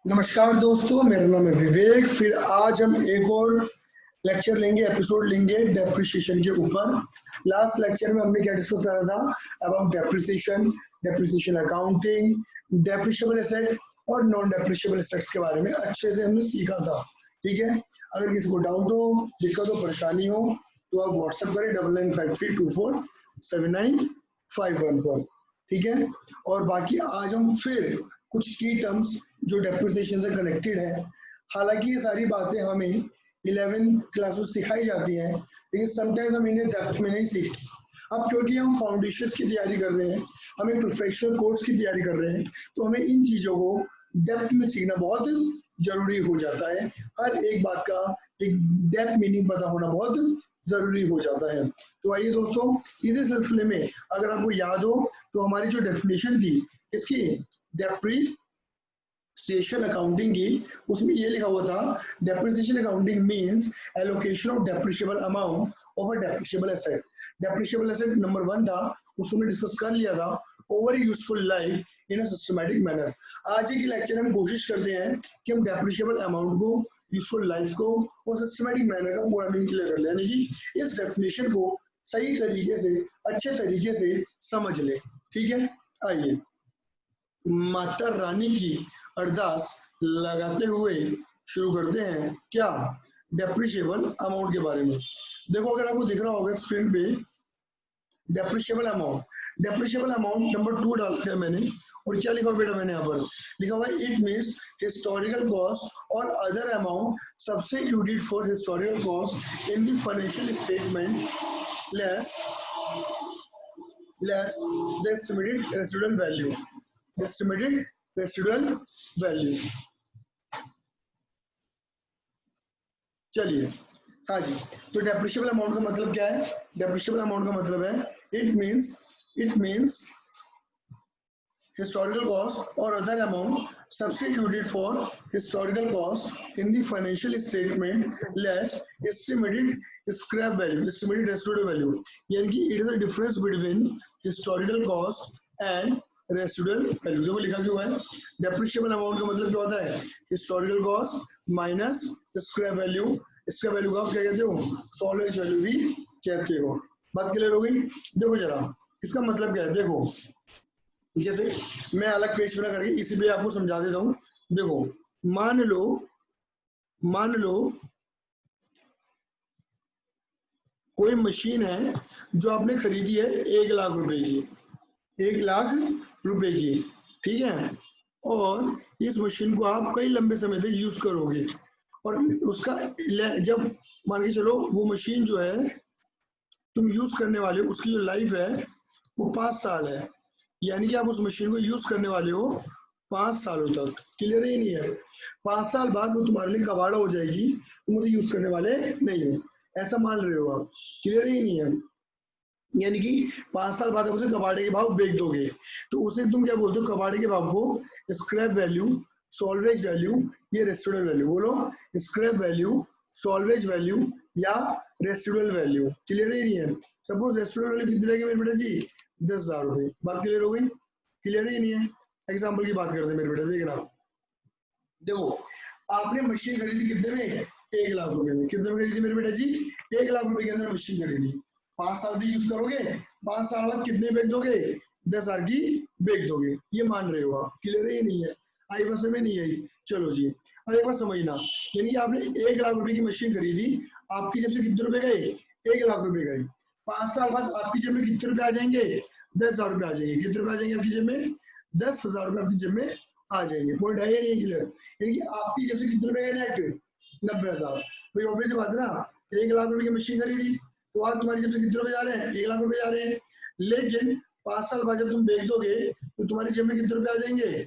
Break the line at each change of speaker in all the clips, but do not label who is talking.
नमस्कार दोस्तों, मेरा नाम है विवेक। फिर आज हम एक और लेक्चर लेंगे, एपिसोड लेंगे डेप्रिसिएशन के ऊपर। लास्ट लेक्चर में हमने क्या डिस्कस करा था? About depreciation, depreciation accounting, depreciable asset और नॉन डेप्रिशिएबल एसेट्स के बारे में अच्छे से हमने सीखा था। ठीक है, अगर किसी को डाउट हो, दिक्कत हो, परेशानी हो तो आप व्हाट्सएप करें 9953247951 पर। ठीक है, और बाकी आज हम फिर कुछ की टर्म्स जो डेप्रिसिएशन से कनेक्टेड है। हालांकि ये सारी बातें हमें 11th क्लास में सिखाई जाती हैं, लेकिन समटाइम्स हम इन्हें डेप्थ में नहीं सीखते। अब क्योंकि हम फाउंडेशन की तैयारी कर रहे हैं, हमें प्रोफेशनल कोर्स की तैयारी कर रहे हैं, तो हमें इन चीज़ों को डेप्थ में सीखना बहुत जरूरी हो जाता है। हर एक बात का एक डेप्थ मीनिंग पता होना बहुत जरूरी हो जाता है। तो आइए दोस्तों, इसी सिलसिले में अगर आपको याद हो तो हमारी जो डेफिनेशन थी इसकी डेप्रिसिएशन अकाउंटिंग की, उसमें ये लिखा हुआ था, depreciation accounting means allocation of depreciable amount of a depreciable asset. Depreciable asset number 1 था, उसमें डिस्कस कर लिया था, over useful life in a systematic manner. आज के लेक्चर में हम कोशिश करते हैं कि हम डेप्रिशिएबल अमाउंट को, यूजफुल लाइफ को और सिस्टमैटिक मैनर का पूरा मीनिंग क्लियर कर लें, यानी कि इस डेफिनेशन को सही तरीके से, अच्छे तरीके से समझ लें। ठीक है, आइए माता रानी की अरदास लगाते हुए शुरू करते हैं क्या, डेप्रिशिएबल अमाउंट के बारे में। देखो, अगर आपको दिख रहा होगा स्क्रीन पे depreciable amount, depreciable amount number 2 डाल दिया मैंने। और क्या लिखा हुआ बेटा, मैंने यहाँ पर लिखा हुआ इट मीन्स हिस्टोरिकल कॉस्ट और other amount substituted for historical cost in the financial statement less the estimated residual value, estimated residual value। चलिए, हाँ जी, तो डेप्रिशिएबल अमाउंट का मतलब क्या है? डेप्रिशिएबल अमाउंट का मतलब है it means historical cost or other amount substituted for historical cost in the financial statement less estimated scrap value, estimated residual value। यानी कि it is the difference between historical cost and residual value. देखो लिखा क्यों है, depreciable amount का मतलब क्या होता है? Historical cost minus scrap value. Scrap value का आप क्या कहते हो? सॉल्वेज वैल्यू भी कहते हो। बात क्लियर हो गई? देखो जरा इसका मतलब क्या है, देखो जैसे मैं अलग पेज बना करके इसी पे आपको समझा देता हूँ। देखो, मान लो कोई मशीन है जो आपने खरीदी है 1 लाख रुपए की, 1 लाख रुपए की, ठीक है, और इस मशीन को आप कई लंबे समय तक यूज करोगे, और उसका जब मान के चलो वो मशीन जो है तुम यूज करने वाले हो, उसकी जो लाइफ है वो 5 साल है। यानी कि आप उस मशीन को यूज करने वाले हो 5 सालों तक। क्लियर ही नहीं है? 5 साल बाद वो तुम्हारे लिए कबाड़ा हो जाएगी, तुम उसे यूज करने वाले नहीं हो, ऐसा मान रहे हो आप। क्लियर ही नहीं है? यानी कि 5 साल बाद आप उसे कबाड़े के भाव बेच दोगे, तो उसे तुम क्या बोलते हो? कबाड़े के भाव को स्क्रैप वैल्यू, सॉल्वेज वैल्यू, ये रेसिडुअल वैल्यू। बोलो, स्क्रैप वैल्यू, सॉल्वेज वैल्यू या रेसिडुअल वैल्यू। क्लियर ही नहीं है? सपोज रेसिडुअल वैल्यू कितनी रहेगी मेरे बेटा जी? 10,000 रुपए। बात क्लियर हो गई? क्लियर ही नहीं है? एग्जाम्पल की बात करते हैं मेरे बेटा, देखना। देखो, आपने मशीन खरीदी कितने में? 1 लाख रुपए में। कितने में खरीदी मेरे बेटा जी? 1 लाख रुपए के अंदर मशीन खरीदी। 5 साल तक यूज करोगे, 5 साल बाद कितने बेच दोगे? 10,000 की बेच दोगे। ये मान रहे हो आप? क्लियर ही नहीं है? आई बस में नहीं आई? चलो जी, अब एक बार समझना, यानी कि आपने 1 लाख रुपए की मशीन खरीदी, आपकी जेब से कितने रुपए गए? 1 लाख रुपए गए। 5 साल बाद आपकी जेब में कितने रुपए आ जाएंगे? 10,000 रुपए आ जाएंगे। कितने रुपए आ जाएंगे आपकी जेब में? 10,000 रुपए आपकी जेब में आ जाएंगे। पॉइंट है या नहीं? क्लियर? यानी कि आपकी जेब से कितने रुपए गए नेट? 90,000। भाई ऑब्वियस बात है ना, 1 लाख रुपए की मशीन खरीदी तो आज तुम्हारी जेब से कितने रुपए जा रहे हैं? 1 लाख रुपए जा रहे हैं। लेकिन 5 साल बाद जब तुम बेच दोगे तो तुम्हारी जेब में कितने रुपए आ जाएंगे?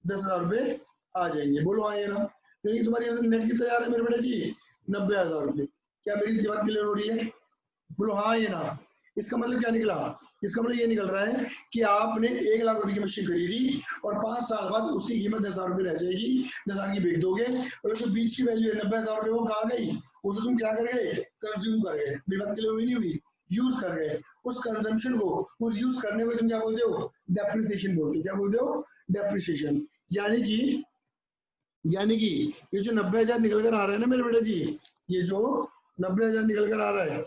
10,000 रुपए आ जाएंगे। बोलो आए ना? यानी तुम्हारी जेब से नेट कितना जा रहा है मेरे बेटा जी? 90,000 रुपए। क्या मेरी बात क्लियर हो रही है? बोलो हाँ या ना? इसका मतलब क्या निकला? इसका मतलब ये निकल रहा है कि आपने 1 लाख रुपए की मशीन खरीदी और 5 साल बाद उसकी कीमत 10,000 रुपए रह जाएगी, 10,000 की बेच दोगे, और जो बीच की वैल्यू है 90,000 रुपए, वो कहाँ गई? उसे तुम क्या कर गए? कंज्यूम कर गए। मेरी बात क्लियर हुई नहीं हुई? यूज कर गए। उस कंजम्पशन को, उस यूज करने को तुम क्या बोलते हो? डेप्रिसिएशन बोलते हो। क्या बोलते हो? डेप्रिसिएशन। यानी कि यानी कि ये जो 90,000 निकल कर आ रहा है ना मेरे बेटा जी, ये जो 90,000 निकल कर आ रहा है,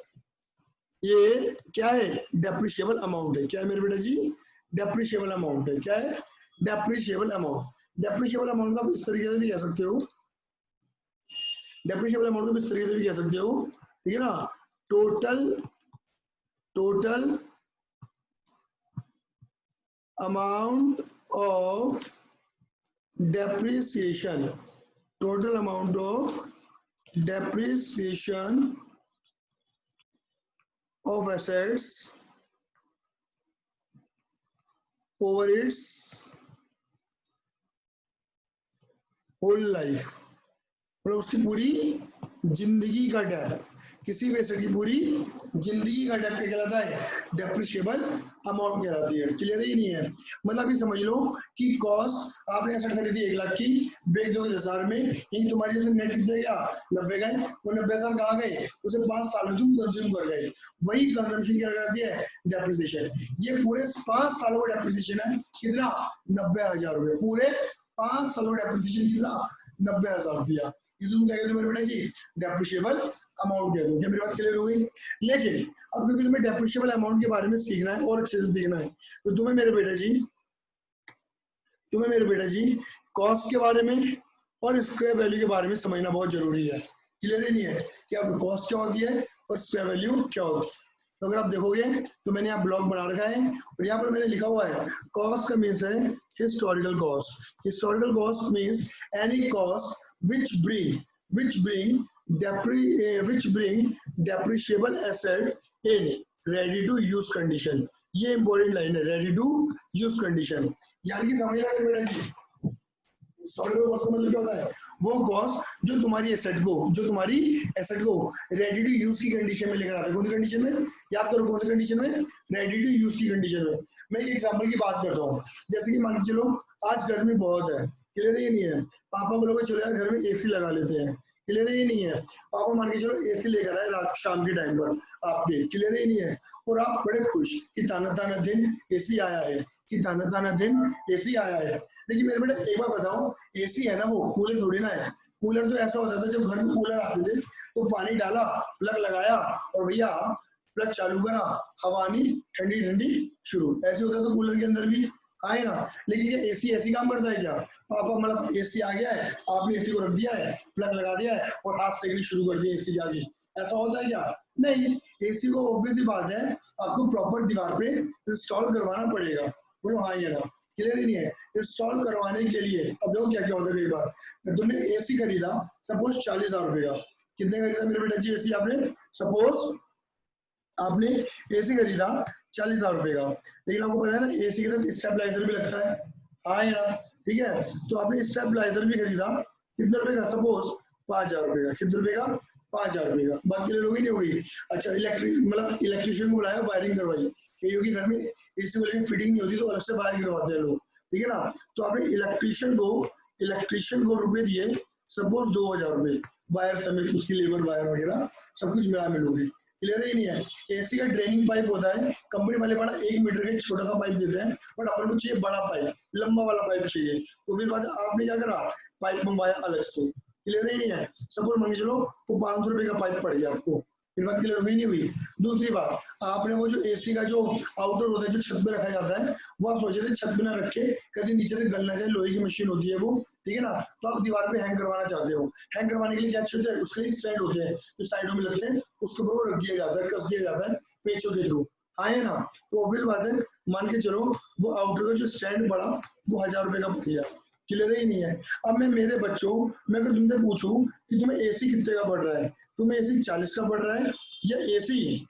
ये क्या है? डेप्रिशिएबल अमाउंट है। क्या है मेरे बेटा जी? डेप्रिशिएबल अमाउंट है। क्या है? Depreciable amount. डेप्रिशिएबल अमाउंट का इस तरीके से भी कह सकते हो, डेप्रिशिएबल अमाउंट को इस तरीके से भी कह सकते हो, ठीक है ना? Total amount of depreciation, total amount of depreciation of assets over its whole life, मतलब उसकी पूरी जिंदगी का डेट, किसी भी एसेट की पूरी जिंदगी का डेट क्या कहलाता है? डेप्रिशिएबल अमाउंट कहलाती है। क्लियर ही नहीं है? मतलब ये समझ लो कि कॉस्ट, आपने एसेट खरीदी 1 लाख की, बेच दोगे 10,000 में, इन तुम्हारी से नेट कितने गया? 90 गए। वो 90,000 कहाँ गए? उसे 5 साल में तुम कंज्यूम कर गए, वही कंजम्पशन क्या कहलाती है? डेप्रिसिएशन। ये पूरे 5 सालों का डेप्रिसिएशन है। कितना? 90,000 रुपये। पूरे 5 सालों का डेप्रिसिएशन कितना? 90,000 रुपया। इसे तुम क्या कहते हो मेरे बेटा जी? डेप्रिशिएबल अमाउंट कह दो। क्या मेरी बात क्लियर हो गई? लेकिन अब क्योंकि तुम्हें डेप्रिशिएबल अमाउंट के बारे में सीखना है और अच्छे से सीखना है, तो तुम्हें मेरे बेटा जी कॉस्ट के बारे में और स्क्रैप वैल्यू के बारे में समझना बहुत जरूरी है। क्लियर ही नहीं है कि आपको कॉस्ट क्या होती है और स्क्रैप वैल्यू क्या होती है? तो अगर आप देखोगे तो मैंने यहाँ ब्लॉक बना रखा है और यहाँ पर मैंने लिखा हुआ है कॉस्ट का मीन्स है historical cost. Historical cost means any cost which bring depreciable asset in ready to use condition। ये इंपॉर्टेंट लाइन है, रेडी टू यूज कंडीशन। यानी कि समझ लगा बेटा जी, हिस्टोरिकल कॉस्ट का मतलब क्या होता है? वो कॉस्ट जो तुम्हारी एसेट को रेडी टू यूज की कंडीशन में लेकर आता है। कौन सी कंडीशन में? याद करो, कौन सी कंडीशन में? रेडी टू यूज की कंडीशन में। मैं एक एग्जांपल की बात करता हूँ, जैसे कि मान के चलो आज गर्मी बहुत है। क्लियर ही नहीं है? पापा बोलोगे चलो यार घर में एसी लगा लेते हैं। क्लियर ही नहीं है? पापा मान के चलो एसी लेकर आए रात शाम के टाइम पर आपके। क्लियर ही नहीं है? और आप बड़े खुश कि ताना ताना दिन एसी आया है, कि ताना ताना दिन एसी आया है। लेकिन मेरे बेटा एक बार बताओ, एसी है ना, वो कूलर थोड़ी ना है। कूलर तो ऐसा होता था जब घर में कूलर आते थे तो पानी डाला, प्लग लगाया और भैया प्लग चालू करा, हवा आनी ठंडी ठंडी शुरू। ऐसे होता था कूलर के अंदर भी, आए ना? लेकिन ये एसी ऐसी काम करता है क्या? पापा मतलब एसी आ गया है, आपने एसी को रख दिया है, प्लग लगा दिया है और हाथ सेकनी शुरू कर दिया एसी के आगे, ऐसा होता है क्या? नहीं। एसी को ऑब्वियस बात है आपको प्रॉपर दीवार पे इंस्टॉल करवाना पड़ेगा। बोलो हाँ या ना? क्लियर ही नहीं है? इंस्टॉल करवाने के लिए अब देखो क्या क्या होता है। कई बार तुमने एसी खरीदा सपोज 40,000 रुपए का। कितने खरीदा मेरे बेटा जी एसी आपने? सपोज आपने एसी खरीदा 40,000 रुपए का, लेकिन आपको पता है ना एसी के साथ स्टेबलाइजर भी लगता है, हाँ या ना? ठीक है, तो आपने स्टेबलाइजर भी खरीदा कितने रुपए का? सपोज 5,000 रुपए का। कितने रुपए का? 5,000 रुपए का। बात क्लियर होगी नहीं होगी? अच्छा, इलेक्ट्रिशियन को बुलाया, वायरिंग करवाई। क्योंकि घर में एसी को लेकर फिटिंग नहीं होती तो अलग से वायरिंग करवाते हैं लोग, ठीक है ना? तो आपने इलेक्ट्रिशियन को रुपए दिए सपोज 2,000 रुपए, वायर समेत उसकी लेबर वायर वगैरह सब कुछ मिला मिलोगे। क्लियर ही नहीं है? एसी का ड्रेनिंग पाइप होता है, कंपनी वाले बड़ा 1 मीटर का छोटा सा पाइप देते हैं, बट अपन को चाहिए बड़ा पाइप, लंबा वाला पाइप चाहिए। तो फिर बात आपने क्या करा? पाइप मंगवाया अलग से। क्लियर ही नहीं है? सपोज मान के चलो तो 500 रुपए का पाइप पड़ गया आपको। फिर बात क्लियर हुई नहीं हुई? दूसरी बात, आपने वो जो एसी का जो आउटर होता है जो छत पे रखा जाता है, वो आप सोचे थे छत पे ना रखे, कभी नीचे से गल ना जाए, लोहे की मशीन होती है वो, ठीक है ना? तो आप दीवार पे हैंग करवाना चाहते हो। हैंग करवाने के लिए क्या चाहिए होता है? उसके लिए स्टैंड होते हैं जो साइडों में लगते हैं, उसके ऊपर वो रख दिया जाता है, कस दिया जाता है पेचों के थ्रू, आए ना? तो ऑब्वियस बात है, मान के चलो वो आउटर का जो स्टैंड पड़ा वो 1,000 रुपए का पड़ गया। क्लियर ही नहीं है? अब मैं मेरे बच्चों, मैं अगर तुमसे पूछूं कि तुम्हें एसी कितने का पड़ रहा है, तुम्हें एसी 40 का पड़ रहा है, या एसी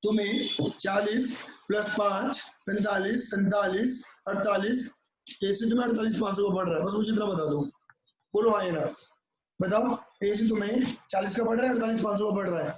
तुम्हें 40 प्लस 5 45 47 48, एसी तुम्हें 48,500 का पड़ रहा है, बस मुझे इतना बता दो। बोलो हाँ या ना? बताओ, एसी तुम्हें 40 का पड़ रहा है, 48,500 का पड़ रहा है?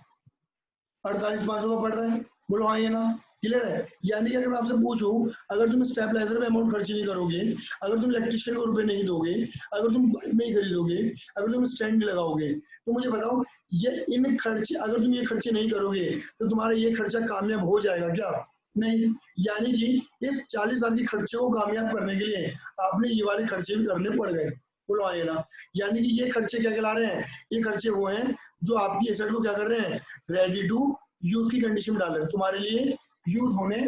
48,500 का पड़ रहा है, बोलो हाँ या ना? क्लियर है? यानी कि अगर मैं आपसे पूछूं, अगर तुम स्टेबलाइजर पे अमाउंट खर्च नहीं करोगे, अगर तुम इलेक्ट्रिशियन को रुपए नहीं दोगे, अगर तुम बाइक नहीं खरीदोगे, अगर तुम स्टैंड लगाओगे, तो मुझे बताओ ये इन खर्चे, अगर तुम ये खर्चे नहीं करोगे तो तुम्हारा ये खर्चा कामयाब हो जाएगा क्या? नहीं। यानी कि इस 40,000 के खर्चे को कामयाब करने के लिए आपने ये वाले खर्चे भी करने पड़ गए। बोलो आइए ना। यानी कि ये खर्चे क्या कहला रहे हैं, ये खर्चे वो हैं जो आपकी एसेट को क्या कर रहे हैं, रेडी टू यूज की कंडीशन में डाल रहे हैं, तुम्हारे लिए यूज होने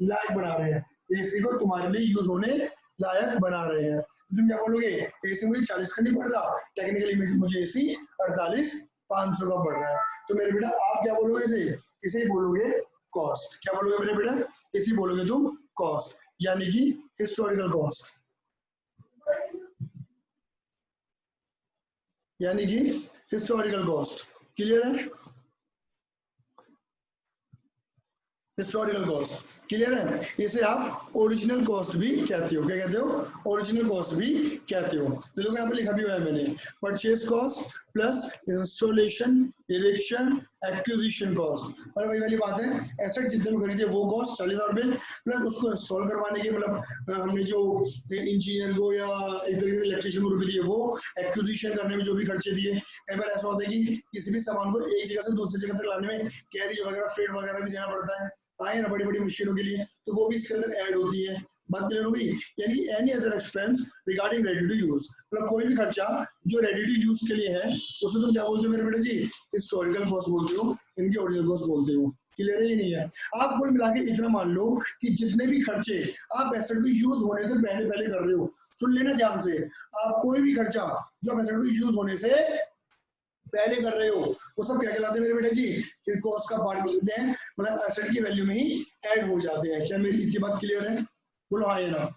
लायक बना रहे हैं, एसी को तुम्हारे लिए यूज होने लायक बना रहे हैं। तुम क्या बोलोगे, एसी मुझे 40 का नहीं पड़ रहा, टेक्निकली मुझे एसी 48,500 का पड़ रहा है। तो मेरे बेटा आप क्या बोलोगे, इसे ही बोलोगे कॉस्ट। क्या बोलोगे मेरे बेटा, इसी बोलोगे तुम कॉस्ट, यानी कि हिस्टोरिकल कॉस्ट, यानी कि हिस्टोरिकल कॉस्ट। क्लियर है, हिस्टोरिकल कॉस्ट क्लियर है। इसे आप ओरिजिनल कॉस्ट भी कहते हो, क्या कहते हो, ओरिजिनल कॉस्ट भी कहते हो। तो देखो यहाँ पे लिखा भी हुआ है मैंने, purchase cost plus installation, erection, acquisition cost. और वही वाली बात है, एसेट जितने में खरीदे वो कॉस्ट 40,000 रुपये प्लस उसको इंस्टॉल करवाने के, मतलब हमने जो इंजीनियर को या एक तरीके से इलेक्ट्रिशियन को रुपये दिए वो, एक्विजिशन करने में जो भी खर्चे दिए। कई बार ऐसा होता है कि किसी भी सामान को एक जगह से दूसरी जगह तक लाने में कैरिज वगैरह, फ्रेट वगैरह भी देना पड़ता है, आए ना, बड़ी बड़ी मशीनों के लिए, तो वो भी इसके अंदर ऐड होती है। बात क्लियर होगी, यानी any other expense regarding ready to use, मतलब कोई भी खर्चा जो रेडी टू यूज के लिए है उसे तुम क्या बोलते हो मेरे बेटे जी, हिस्टोरिकल कॉस्ट बोलते हो, इनकी ओरिजिनल कॉस्ट बोलते हो। क्लियर है, ये नहीं है। आप कुल मिला के इतना मान लो कि जितने भी खर्चे आप एसेट को यूज होने से पहले पहले कर रहे हो, सुन लेना ध्यान से, आप कोई भी खर्चा जो आप एसेट को यूज होने से पहले कर रहे हो वो सब क्या कहलाते हैं मेरे बेटे जी, कॉस्ट का पार्ट कहते हैं, मतलब एसेट की वैल्यू में ही ऐड हो जाते हैं। क्या मेरी इतनी बात क्लियर है, बोलो हाँ या ना,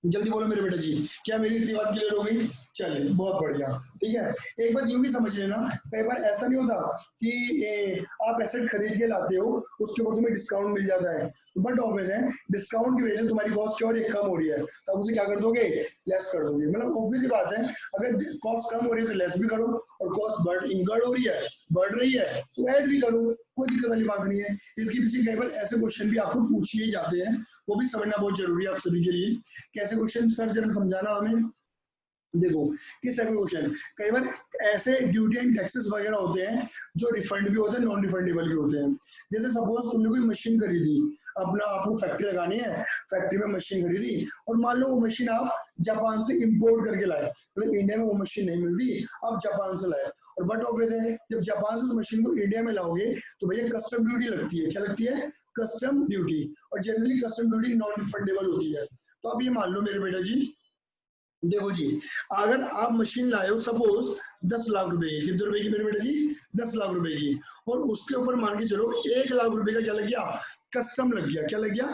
जल्दी बोलो मेरे बेटे जी, क्या मेरी इतनी बात क्लियर हो गई, चले बहुत बढ़िया। ठीक है, एक बात यूं भी समझ लेना, कई बार ऐसा नहीं होता कि आप एसेट खरीद के लाते हो उसके ऊपर तुम्हें डिस्काउंट मिल जाता है, तो बट ऑब्वियस है डिस्काउंट की वजह से तुम्हारी कॉस्ट क्या हो रही है, कम हो रही है, तो आप उसे क्या कर दोगे, लेस कर दोगे। मतलब ऑब्वियस बात है, अगर कॉस्ट कम हो रही है तो लेस भी करो, और कॉस्ट इंकर्ड हो रही है, बढ़ रही है तो ऐड भी करो, कोई दिक्कत वाली बात नहीं है। इसके पीछे कई बार ऐसे क्वेश्चन भी आपको पूछिए जाते हैं, वो भी समझना बहुत जरूरी है आप सभी के लिए। कैसे क्वेश्चन सर जरा समझाना हमें। देखो किस टाइप के क्वेश्चन, कई बार ऐसे ड्यूटी एंड टैक्सेस वगैरह होते हैं जो रिफंड भी होते हैं, नॉन रिफंडेबल भी होते हैं। जैसे सपोज तुमने कोई मशीन खरीदी, अपना आपको फैक्ट्री लगानी है, फैक्ट्री में मशीन खरीदी, और मान लो वो मशीन आप जापान से इंपोर्ट करके लाए, मतलब इंडिया में वो मशीन नहीं मिलती, आप जापान से लाए, और बट ऑब्वियस है जब जापान से उस मशीन को इंडिया में लाओगे तो भैया कस्टम ड्यूटी लगती है। क्या लगती है, कस्टम ड्यूटी, और generally custom duty non refundable होती है। तो आप ये मान लो मेरे बेटा जी, देखो जी, अगर आप मशीन लाए हो सपोज 10 लाख रुपए की, कितने रुपए की मेरे बेटे जी, 10 लाख रुपए की, और उसके ऊपर मान के चलो 1 लाख रुपए का क्या लग गया, कस्टम लग गया। क्या लग गया,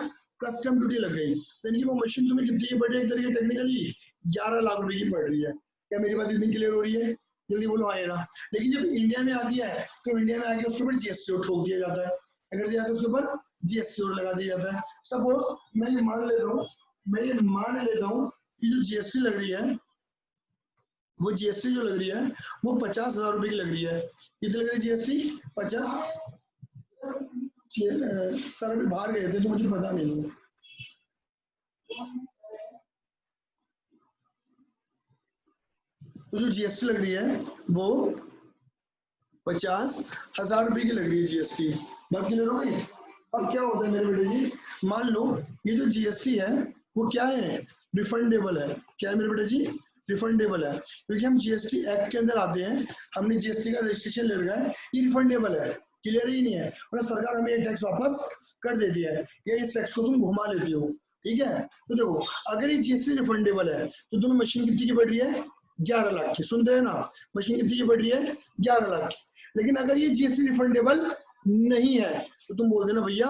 कस्टम ड्यूटी लग गई। यानी कि वो मशीन तुम्हें कितनी की पड़ रही है, एक तरीके टेक्निकली 11 लाख रुपए की पड़ रही है। क्या मेरी बात इतनी क्लियर हो रही है, जल्दी बोलो आए ना। लेकिन जब इंडिया में आती है तो इंडिया में आके उसके ऊपर जीएसटी ठोक दिया जाता है, अगर दिया तो उसके ऊपर जीएसटी और लगा दिया जाता है। सपोज मैं ये मान लेता हूँ कि जो जीएसटी लग रही है, वो जीएसटी जो लग रही है वो 50,000 रुपए की लग रही है। कितनी लग रही है जीएसटी, 50। सर अभी बाहर गए थे तो मुझे पता नहीं है। तो जो जीएसटी लग रही है वो 50,000 रुपए की लग रही है जीएसटी। बाकी ले लो भाई। अब क्या होता है मेरे बेटे जी, मान लो ये जो जीएसटी है वो क्या है, रिफंडेबल है। क्या है मेरे बेटे जी, रिफंडेबल है, क्योंकि हम जीएसटी एक्ट के अंदर आते हैं, हमने जीएसटी का रजिस्ट्रेशन ले रखा है, ये रिफंडेबल है। क्लियर ही नहीं है, मतलब सरकार हमें ये टैक्स वापस कर देती है, या इस टैक्स को तुम घुमा लेती हो। ठीक है, तो देखो अगर ये जीएसटी रिफंडेबल है तो तुम्हें मशीन कितनी की पड़ रही है, 11 लाख की। सुनते हैं ना, मशीन कितनी की पड़ रही है, 11 लाख की। लेकिन अगर ये जीएसटी रिफंडेबल नहीं है तो तुम बोल देना भैया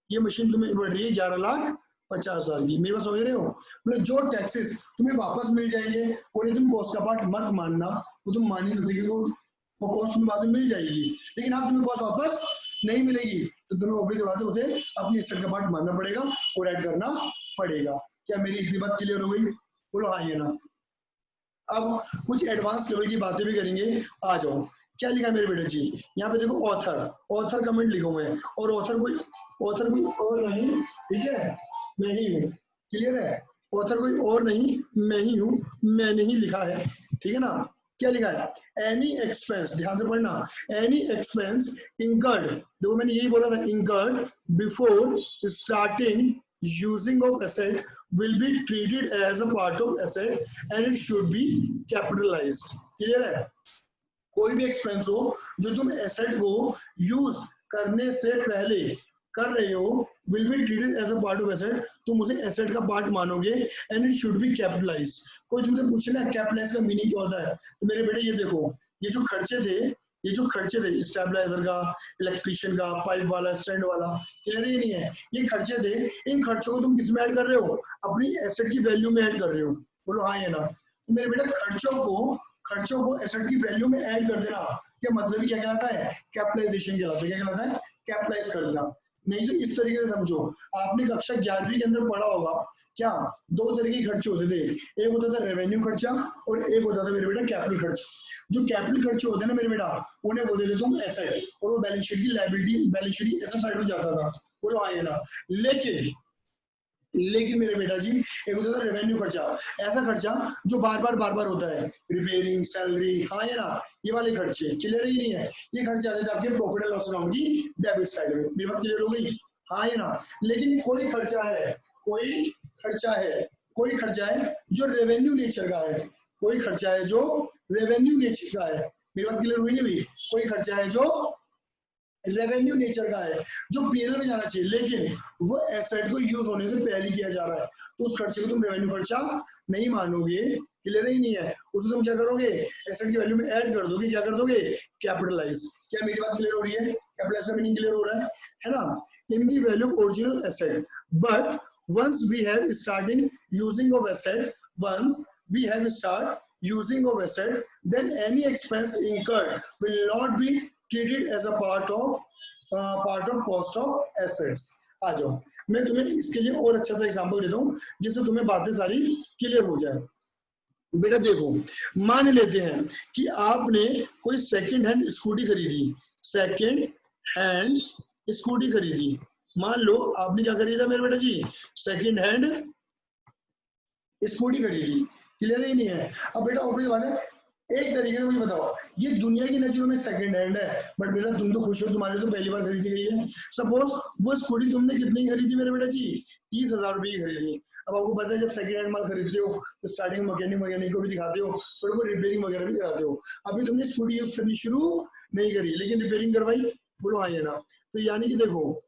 ये मशीन तुम्हें पड़ रही है 11,50,000 की। मेरी बात समझ रहे हो, मतलब जो टैक्सेस तुम्हें वापस मिल जाएंगे उन्हें तुम कॉस्ट का पार्ट मत मानना, वो तुम मान ही सकते, क्योंकि वो कॉस्ट तुम्हें बाद में मिल जाएगी। लेकिन आप तुम्हें कॉस्ट वापस नहीं मिलेगी तो तुम्हें ऑब्वियस बात है उसे अपनी हिस्से का पार्ट मानना पड़ेगा और ऐड करना पड़ेगा। क्या मेरी इतनी बात क्लियर हो गई, बोलो हाँ ये ना। अब कुछ एडवांस लेवल की बातें भी करेंगे, आ जाओ। क्या लिखा मेरे बेटे जी, यहाँ पे देखो ऑथर कमेंट लिखो हुए हैं, और ऑथर कोई और नहीं, ठीक है, मैं ही हूँ। क्लियर है, ऑथर कोई और नहीं, मैं ही हूँ, मैंने ही लिखा है। ठीक है ना, क्या लिखा है, एनी एक्सपेंस, ध्यान से पढ़ना, एनी एक्सपेंस इंकर्ड, देखो मैंने यही बोला था, incurred before starting using of asset will be treated as a part of asset and it should be capitalized. Clear है? कोई भी एक्सपेंस हो जो तुम एसेट को यूज करने से पहले कर रहे हो will be treated as a part of asset, तुम उसे एसेट का पार्ट मानोगे and it should be capitalise. कोई तुमसे पूछे ना कैपिटलाइज का मीनिंग क्या होता है, तो मेरे बेटे ये देखो, ये जो खर्चे थे स्टेबलाइजर का, इलेक्ट्रिशियन का, पाइप वाला, स्टैंड वाला, क्लियर ही नहीं है, ये खर्चे थे, इन खर्चों को तुम किस में ऐड कर रहे हो, अपनी एसेट की वैल्यू में ऐड कर रहे हो। बोलो हाँ या ना? तो मेरे बेटा खर्चों को एसेट की वैल्यू में ऐड कर देना, क्या मतलब क्या कहलाता है? कैपिटलाइजेशन कहलाता है। क्या कहलाता है? कैपिटलाइज कर देना। नहीं तो इस तरीके से समझो, आपने कक्षा 11वीं के अंदर पढ़ा होगा, क्या दो तरह के खर्चे होते थे, एक होता था रेवेन्यू खर्चा और एक होता था मेरे बेटा कैपिटल खर्च। जो कैपिटल खर्चे होते हैं ना मेरे बेटा, उन्हें बोलते थे तुम एसेट, और वो बैलेंस शीट की लायबिलिटी, बैलेंस शीट की एसेट साइड में जाता था। बोलो हाँ या ना? लेकिन मेरे बेटा जी, एक होता था रेवेन्यू खर्चा, ऐसा खर्चा जो बार बार होता है, रिपेयरिंग, सैलरी, हाँ या ना, ये वाले खर्चे। क्लियर ही नहीं है? ये खर्चे आते थे आपके प्रॉफिट एंड लॉस अकाउंट की डेबिट साइड में। मेरी बात क्लियर हो गई? हाँ या ना? लेकिन कोई खर्चा है जो रेवेन्यू नेचर का है, कोई खर्चा है जो रेवेन्यू नेचर का है। मेरी बात क्लियर हुई नहीं हुई? कोई खर्चा है जो रेवेन्यू नेचर का है, जो पीएनएल में जाना चाहिए, लेकिन वो एसेट को यूज होने से पहले किया जा रहा है, तो उस खर्चे को तुम रेवेन्यू खर्चा नहीं मानोगे। क्लियर ही नहीं है? उसे तुम क्या करोगे? एसेट की वैल्यू में ऐड कर दोगे। क्या कर दोगे? कैपिटलाइज। क्या मेरी बात क्लियर हो रही है? कैपिटलाइज का मीनिंग क्लियर हो रहा है ना? In the value of original asset, but once we have started using of asset, then any expense incurred will not be treated as a part of cost of assets। आ जाओ, मैं तुम्हें इसके लिए और अच्छा सा एग्जांपल देता हूँ जिससे तुम्हें बातें सारी क्लियर हो जाए। बेटा देखो, मान लेते हैं कि आपने कोई सेकंड हैंड स्कूटी खरीदी। मान लो आपने क्या खरीदा मेरे बेटा जी? सेकंड हैंड स्कूटी खरीदी। क्लियर ही नहीं है? अब बेटा ऑब्वियस बात है, एक तरीके से मुझे बताओ, ये दुनिया की नजरों में सेकंड हैंड है, बट बेटा तुम तो खुश हो, तुम्हारे तो पहली बार खरीदी गई है। सपोज वो स्कूटी तुमने कितनी खरीदी मेरे बेटा जी? 30,000 रुपए की खरीदी। अब आपको पता है जब सेकंड हैंड माल खरीदते हो तो स्टार्टिंग मैकेनिक को भी दिखाते हो, थोड़ी बहुत रिपेयरिंग वगैरह भी कराते हो। अभी तुमने स्कूटी यूज करनी शुरू नहीं करी, लेकिन रिपेयरिंग करवाई। बोलो हाँ या ना? तो यानी कि देखो,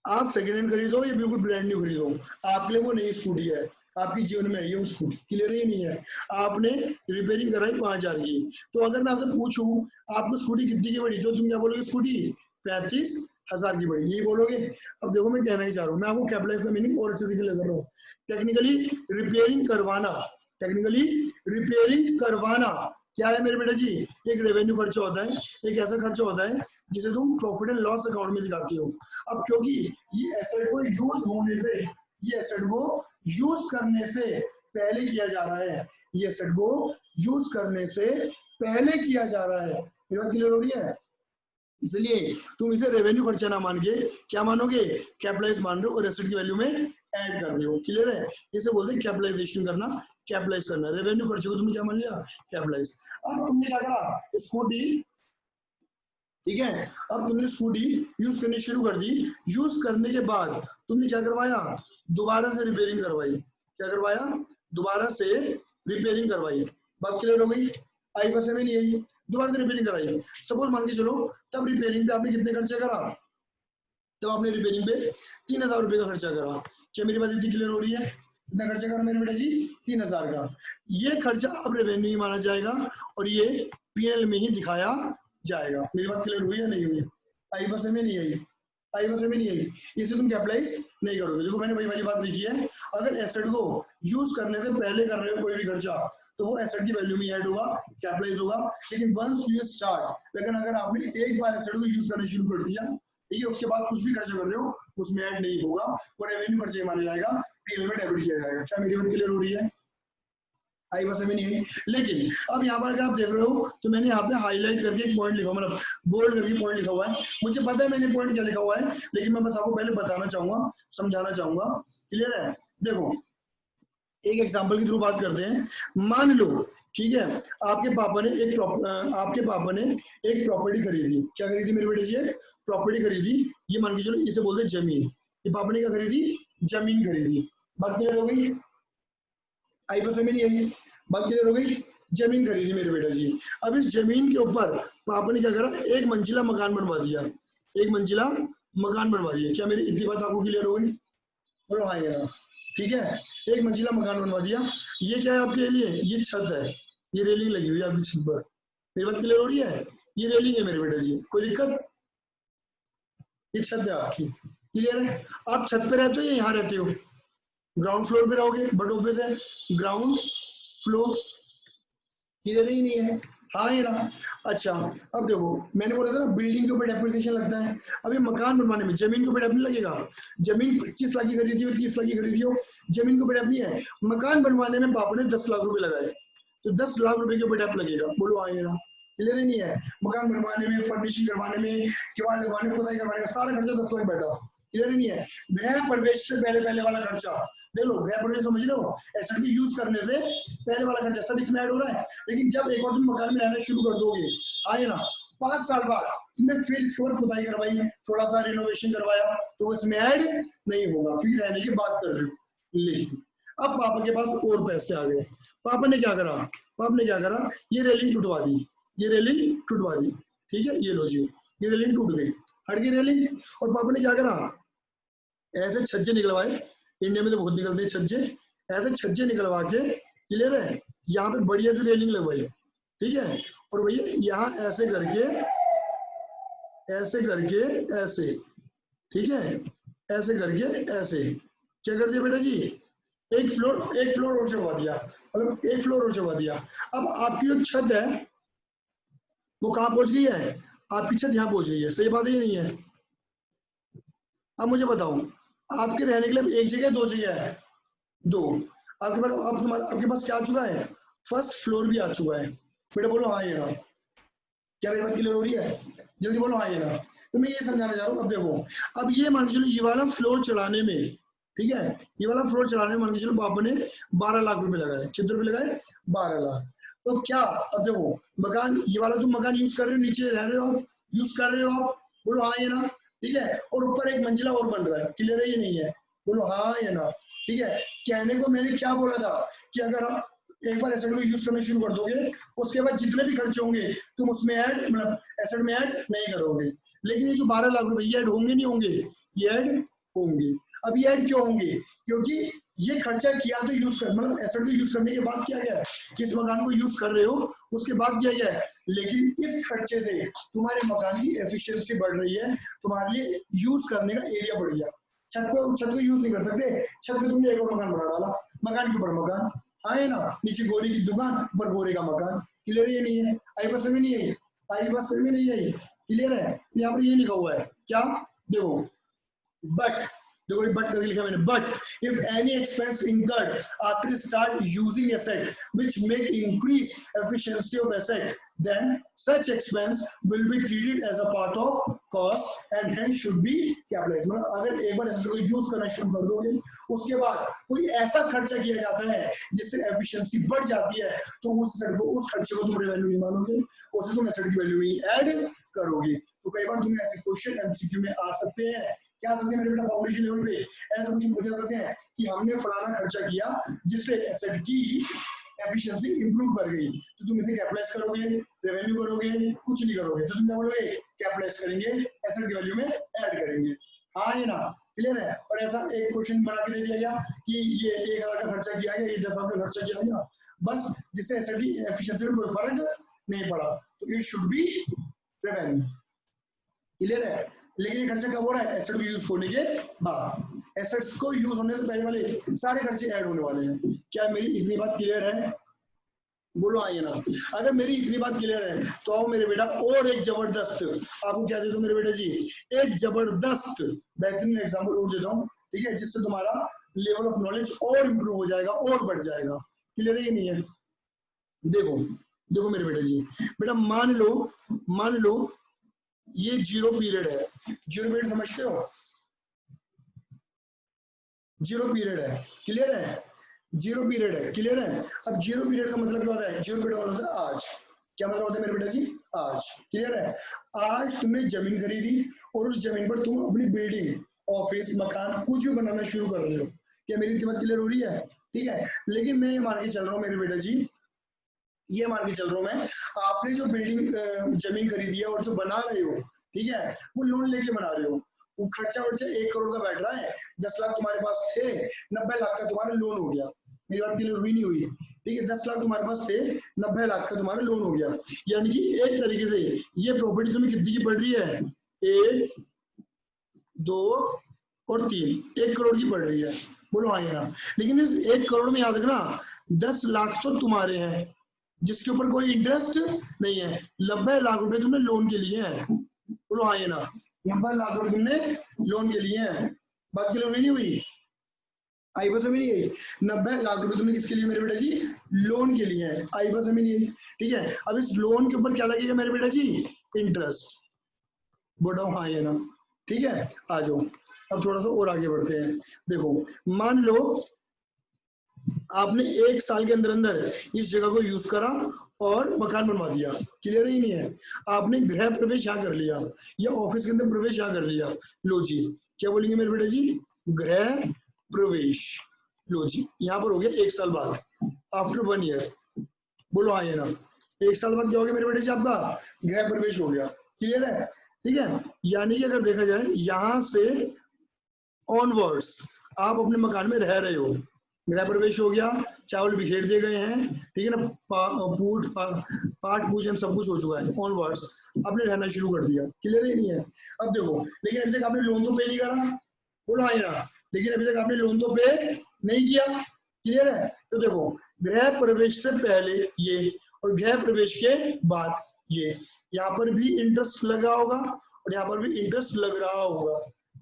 आप सेकंड हैंड खरीदो या बिल्कुल ब्रांड न्यू खरीदो, आपके लिए वो नई स्कूटी है, आपकी जीवन में ये स्कूटी। क्लियर ही नहीं है? आपने रिपेयरिंग कराई 5,000 की, तो अगर मैं आपसे पूछूं आपको स्कूटी कितनी की पड़ी, तो तुम क्या बोलोगे? स्कूटी 35,000 की पड़ी, यही बोलोगे। अब देखो मैं कहना ही चाह रहा हूँ, मैं आपको कैपिटलाइज का मीनिंग और अच्छे से क्लियर कर रहा हूँ। टेक्निकली रिपेयरिंग करवाना क्या है मेरे बेटा जी? एक रेवेन्यू खर्चा होता है, एक ऐसा खर्चा होता है जिसे तुम प्रॉफिट एंड लॉस अकाउंट में दिखाते हो। अब क्योंकि ये एसेट को यूज करने से पहले किया जा रहा है, ये एसेट को यूज करने से पहले किया जा रहा है। ये बात क्लियर हो रही है? इसलिए तुम इसे रेवेन्यू खर्चा ना मान के क्या मानोगे? कैपिटलाइज मान रहे हो और एसेट की वैल्यू में ऐड कर रहे हो। क्लियर है? इसे बोलते हैं कैपिटलाइजेशन करना, कैपिटलाइज करना। रेवेन्यू खर्चे को तुमने क्या मान लिया? कैपिटलाइज। अब तुमने क्या करा? स्कूटी, ठीक है, अब तुमने स्कूटी यूज करनी शुरू कर दी। यूज करने के बाद तुमने क्या करवाया? दोबारा से रिपेयरिंग करवाई। क्या करवाया? दोबारा से रिपेयरिंग करवाई। बात क्लियर हो गई? आई बस में नहीं आई, दोबारा से रिपेयरिंग कराई। सपोज मान के चलो तब रिपेयरिंग पे आपने कितने खर्चे करा? तब आपने रिपेयरिंग पे 3,000 रुपए का खर्चा करा। क्या मेरी बात इतनी क्लियर हो रही है? कितना खर्चा करा मेरे बेटा जी? 3,000 का। ये खर्चा अब रेवेन्यू ही माना जाएगा और ये पीएनएल में ही दिखाया जाएगा। मेरी बात क्लियर हुई या नहीं हुई? आई बस में नहीं आई, इसे तुम कैपिटलाइज नहीं करोगे। देखो मैंने वही वाली बात लिखी है, अगर एसेट को यूज करने से पहले कर रहे हो कोई भी खर्चा, तो वो एसेट की वैल्यू में ऐड होगा, कैपिटलाइज होगा। लेकिन वंस यू स्टार्ट, लेकिन अगर आपने एक बार एसेट को यूज करना शुरू कर दिया, ठीक है, उसके बाद कुछ भी खर्चा कर रहे हो उसमें ऐड नहीं होगा, वो रेवेन्यू खर्चे माना जाएगा, पीएल में डेबिट किया जाएगा। क्या मेरी बात क्लियर हो रही है? आई बस में नहीं है। लेकिन अब यहाँ पर अगर आप देख रहे हो तो मैंने यहाँ पे हाईलाइट करके एक पॉइंट लिखा, मतलब बोल्ड करके पॉइंट लिखा हुआ है। मुझे पता है मैंने पॉइंट क्या लिखा हुआ है, लेकिन मैं बस आपको पहले बताना चाहूंगा, समझाना चाहूंगा। क्लियर है? देखो एक एग्जांपल के थ्रू बात करते हैं। मान लो, ठीक है, आपके पापा ने एक प्रॉपर्टी खरीदी। क्या खरीदी मेरे बेटे जी? प्रॉपर्टी खरीदी। ये मान के चलो इसे बोलते हैं जमीन। ये पापा ने क्या खरीदी, जमीन खरीदी। बात क्लियर हो गई, आई बस में नहीं आई, बात क्लियर हो गई, जमीन खरीदी मेरे बेटा जी। अब इस जमीन के ऊपर पापा ने क्या करा, एक मंजिला मकान बनवा दिया, एक मंजिला मकान बनवा दिया। क्या मेरी इतनी बात आपको क्लियर हो गई, बोलो हाँ या ना, ठीक है, एक मंजिला मकान बनवा दिया। ये क्या है आपके लिए, ये छत है, ये रेलिंग लगी हुई है आपकी छत पर, मेरी बात क्लियर हो रही है, ये रेलिंग है मेरे बेटा जी, कोई दिक्कत, ये छत है आपकी, क्लियर है। आप छत पे रहते हो या यहाँ रहते हो, ग्राउंड फ्लोर पे रहोगे, बट ऑब्वियस है ग्राउंड फ्लोर, क्लियर ही नहीं है, हाँ या ना। अच्छा अब देखो, मैंने बोला था ना बिल्डिंग के ऊपर डेप्रिसिएशन लगता है, अब ये मकान बनवाने में जमीन के ऊपर डेप नहीं लगेगा, जमीन 25 लाख की खरीदी हो, 30 लाख की खरीदी हो, जमीन के ऊपर डेप नहीं है, मकान बनवाने में पापा ने 10 लाख रुपए लगाए, तो 10 लाख रुपए के ऊपर डेप लगेगा, बोलो हाँ या ना, क्लियर ही नहीं है। मकान बनवाने में, फर्निशिंग करवाने में, किवाड़ लगवाने में, खुदाई करवाने में, सारा खर्चा 10 लाख बैठा, क्लियर ही नहीं है। गृह प्रवेश से पहले वाला खर्चा देख लो, गृह प्रवेश समझ लो, एसेट की यूज करने से पहले वाला खर्चा सब इसमें ऐड हो रहा है। लेकिन जब एक बार तुम मकान में रहना शुरू कर दोगे, आए ना 5 साल बाद तुमने फिर इसको खुदाई करवाई, थोड़ा सा रिनोवेशन करवाया, तो इसमें ऐड नहीं होगा, क्योंकि रहने की बात कर रहे हो। लेकिन अब पापा के पास और पैसे आ गए, पापा ने क्या करा, पापा ने क्या करा, ये रेलिंग टूटवा दी, ये रेलिंग टूटवा दी, ठीक है, ये लो जी, ये रेलिंग टूट गई, हट गई रेलिंग। और पापा ने क्या करा, ऐसे छज्जे निकलवाए, इंडिया में तो बहुत निकलते हैं छज्जे, ऐसे छज्जे निकलवा के, क्लियर है, यहाँ पे बढ़िया सी रेलिंग लगवाई, ठीक है, और भैया यहाँ ऐसे करके, ऐसे करके, ऐसे, ठीक है, ऐसे करके, ऐसे क्या कर दिया बेटा जी, एक फ्लोर और चढ़वा दिया, मतलब एक फ्लोर और चढ़वा दिया। अब आपकी जो छत है वो कहाँ पहुंच गई है, आपकी छत यहाँ पहुंच गई है, सही बात ही नहीं है। अब मुझे बताओ, आपके रहने के लिए एक जगह, दो जगह है, दो, आपके पास, अब तुम्हारा आपके पास क्या आ चुका है, फर्स्ट फ्लोर भी आ चुका है, बेटा बोलो हाँ ये ना, क्या मेरी बात क्लियर हो रही है, जल्दी बोलो हाँ ये ना। तो मैं ये समझाना चाह रहा हूँ, अब देखो, अब ये मान के चलो ये वाला फ्लोर चढ़ाने में, ठीक है, ये वाला फ्लोर चढ़ाने में मान के चलो पापा ने 12 लाख रुपए लगाए, कितने रुपए लगाए, 12 लाख। तो क्या, अब देखो मकान, ये वाला तुम मकान यूज कर रहे हो, नीचे रह रहे हो, यूज कर रहे हो आप, बोलो हाँ ये ना, ठीक है, और ऊपर एक मंजिला और बन रहा है, क्लियर है ये नहीं है, बोलो हाँ या ना, ठीक है। कहने को मैंने क्या बोला था कि अगर आप एक बार एसेट को यूज करना शुरू कर दोगे, उसके बाद जितने भी खर्चे होंगे तुम उसमें ऐड, मतलब एसेट में ऐड नहीं करोगे, लेकिन ये जो 12 लाख रुपए ये ऐड होंगे नहीं होंगे, ये ऐड होंगे। अब ये ऐड क्यों होंगे, क्योंकि ये खर्चा किया तो यूज कर, मतलब एसेट को यूज करने के बाद किया गया है, किस मकान को यूज कर रहे हो उसके बाद किया गया है, लेकिन इस खर्चे से तुम्हारे मकान की एफिशिएंसी बढ़ रही है, तुम्हारे लिए यूज करने का एरिया बढ़ गया। छत को यूज नहीं कर सकते, छत पे तुमने एक और मकान बना डाला, मकान के ऊपर मकान, आए ना, नीचे गोरे की दुकान, ऊपर गोरे का मकान, क्लियर है ये नहीं है, आई बस में नहीं है, आई बस में नहीं है, क्लियर है। यहाँ पर ये लिखा हुआ है क्या, देखो बट, देखो बट करके लिखा मैंने, but if any expense incurred after start using asset which make increase efficiency of asset then such expense will be treated as a part of cost and hence should be capitalised. मतलब अगर एक बार asset को use करना शुरू कर दोगे, उसके बाद कोई ऐसा खर्चा किया जाता है जिससे एफिशिएंसी बढ़ जाती है, तो उस खर्चे को तुम वैल्यू नहीं मानोगे, उसे तुम एसेट की वैल्यू में ऐड करोगे। तो कई बार तुम्हें ऐसे क्वेश्चन एमसीक्यू में आ सकते हैं, क्या सकते हैं मेरे बेटा, फाउंडेशन लेवल पे ऐसा कुछ पूछ सकते हैं कि हमने फलाना खर्चा किया जिससे एसेट की एफिशिएंसी इंप्रूव कर गई, तो तुम इसे कैपिटलाइज करोगे, रेवेन्यू करोगे, कुछ नहीं करोगे, तो तुम क्या बोलोगे, कैपिटलाइज करेंगे, एसेट की वैल्यू में ऐड करेंगे, हाँ ये ना, क्लियर है। और ऐसा एक क्वेश्चन बना के दे दिया गया कि ये 1,000 का खर्चा किया गया, ये 10,000 का खर्चा किया गया, बस जिससे एसेट की एफिशिएंसी में कोई फर्क नहीं पड़ा, तो it should B revenue, clear है। लेकिन ये खर्चा कब हो रहा है, एसेट को यूज होने के बाद, एसेट्स को यूज होने से पहले वाले सारे खर्चे ऐड होने वाले हैं। क्या मेरी इतनी बात क्लियर है, बोलो आइए ना। अगर मेरी इतनी बात क्लियर है तो आओ मेरे बेटा, और एक जबरदस्त आपको क्या दे दूं मेरे बेटा जी, एक जबरदस्त बेहतरीन एग्जाम्पल और देता हूँ, ठीक है, जिससे तुम्हारा लेवल ऑफ नॉलेज और इंप्रूव हो जाएगा और बढ़ जाएगा, क्लियर है ये नहीं है। देखो देखो मेरे बेटा जी, बेटा मान लो ये जीरो पीरियड है, जीरो पीरियड समझते हो, जीरो पीरियड है, क्लियर है, जीरो पीरियड है, क्लियर है। अब जीरो पीरियड का मतलब क्या होता है, जीरो पीरियड होता है आज, क्या मतलब होता है मेरे बेटा जी, आज, क्लियर है। आज तुमने जमीन खरीदी और उस जमीन पर तुम अपनी बिल्डिंग ऑफिस, मकान, कुछ भी बनाना शुरू कर रहे हो। क्या मेरी बात क्लियर हो रही है? ठीक है, लेकिन मैं ये मान के चल रहा हूँ मेरे बेटा जी, ये मान के चल रहा हूँ मैं, आपने जो बिल्डिंग जमीन खरीदी है और जो बना रहे हो, ठीक है, वो लोन लेके बना रहे हो, वो खर्चा वर्चा 1 करोड़ का बैठ रहा है, 10 लाख तुम्हारे पास थे, 90 लाख का तुम्हारा लोन हो गया। मेरी बात क्लियर हुई नहीं हुई? ठीक है, 10 लाख तुम्हारे पास थे, 90 लाख का तुम्हारा लोन हो गया। यानी कि एक तरीके से ये प्रॉपर्टी तुम्हें कितनी की पड़ रही है? 1, 2 और 3, 1 करोड़ की पड़ रही है। बोलो हाँ या ना? लेकिन इस 1 करोड़ में याद रखना 10 लाख तो तुम्हारे हैं जिसके ऊपर कोई इंटरेस्ट नहीं है, 90 लाख रुपए तुमने लोन के लिए हैं। बोलो हाँ या ना? 90 लाख रुपए तुमने लोन के लिए हैं। बात क्लियर नहीं हुई? आई बस में नहीं गई? 90 लाख रुपए तुमने किसके लिए मेरे बेटा जी? लोन के लिए है। आई बस में नहीं गई? ठीक है, अब इस लोन के ऊपर क्या लगेगा मेरे बेटा जी? इंटरेस्ट। बोलो हाँ या ना? ठीक है, आ जाओ अब थोड़ा सा और आगे बढ़ते हैं। देखो, मान लो आपने 1 साल के अंदर अंदर इस जगह को यूज करा और मकान बनवा दिया। क्लियर ही नहीं है? आपने गृह प्रवेश यहाँ कर लिया या ऑफिस के अंदर प्रवेश यहाँ कर लिया। लो जी, क्या बोलेंगे मेरे बेटा जी? गृह प्रवेश। लो जी, यहाँ पर हो गया 1 साल बाद, आफ्टर 1 ईयर। बोलो हाँ या ना? 1 साल बाद क्या हो गया मेरे बेटे जी? आपका गृह प्रवेश हो गया। क्लियर है? ठीक है, यानी कि अगर देखा जाए यहाँ से ऑनवर्ड्स आप अपने मकान में रह रहे हो, गृह प्रवेश हो गया, चावल बिखेर दिए गए हैं, ठीक है ना, पाठ पूजन सब कुछ हो चुका है, ऑनवर्ड्स आपने रहना शुरू कर दिया। क्लियर ही नहीं है? अब देखो, लेकिन अभी तक आपने लोन तो पे नहीं करा। बोलो हाँ या? लेकिन अभी तक आपने लोन तो पे नहीं किया। क्लियर है? तो देखो, गृह प्रवेश से पहले ये और गृह प्रवेश के बाद ये, यहाँ पर भी इंटरेस्ट लगा होगा और यहाँ पर भी इंटरेस्ट लग रहा होगा।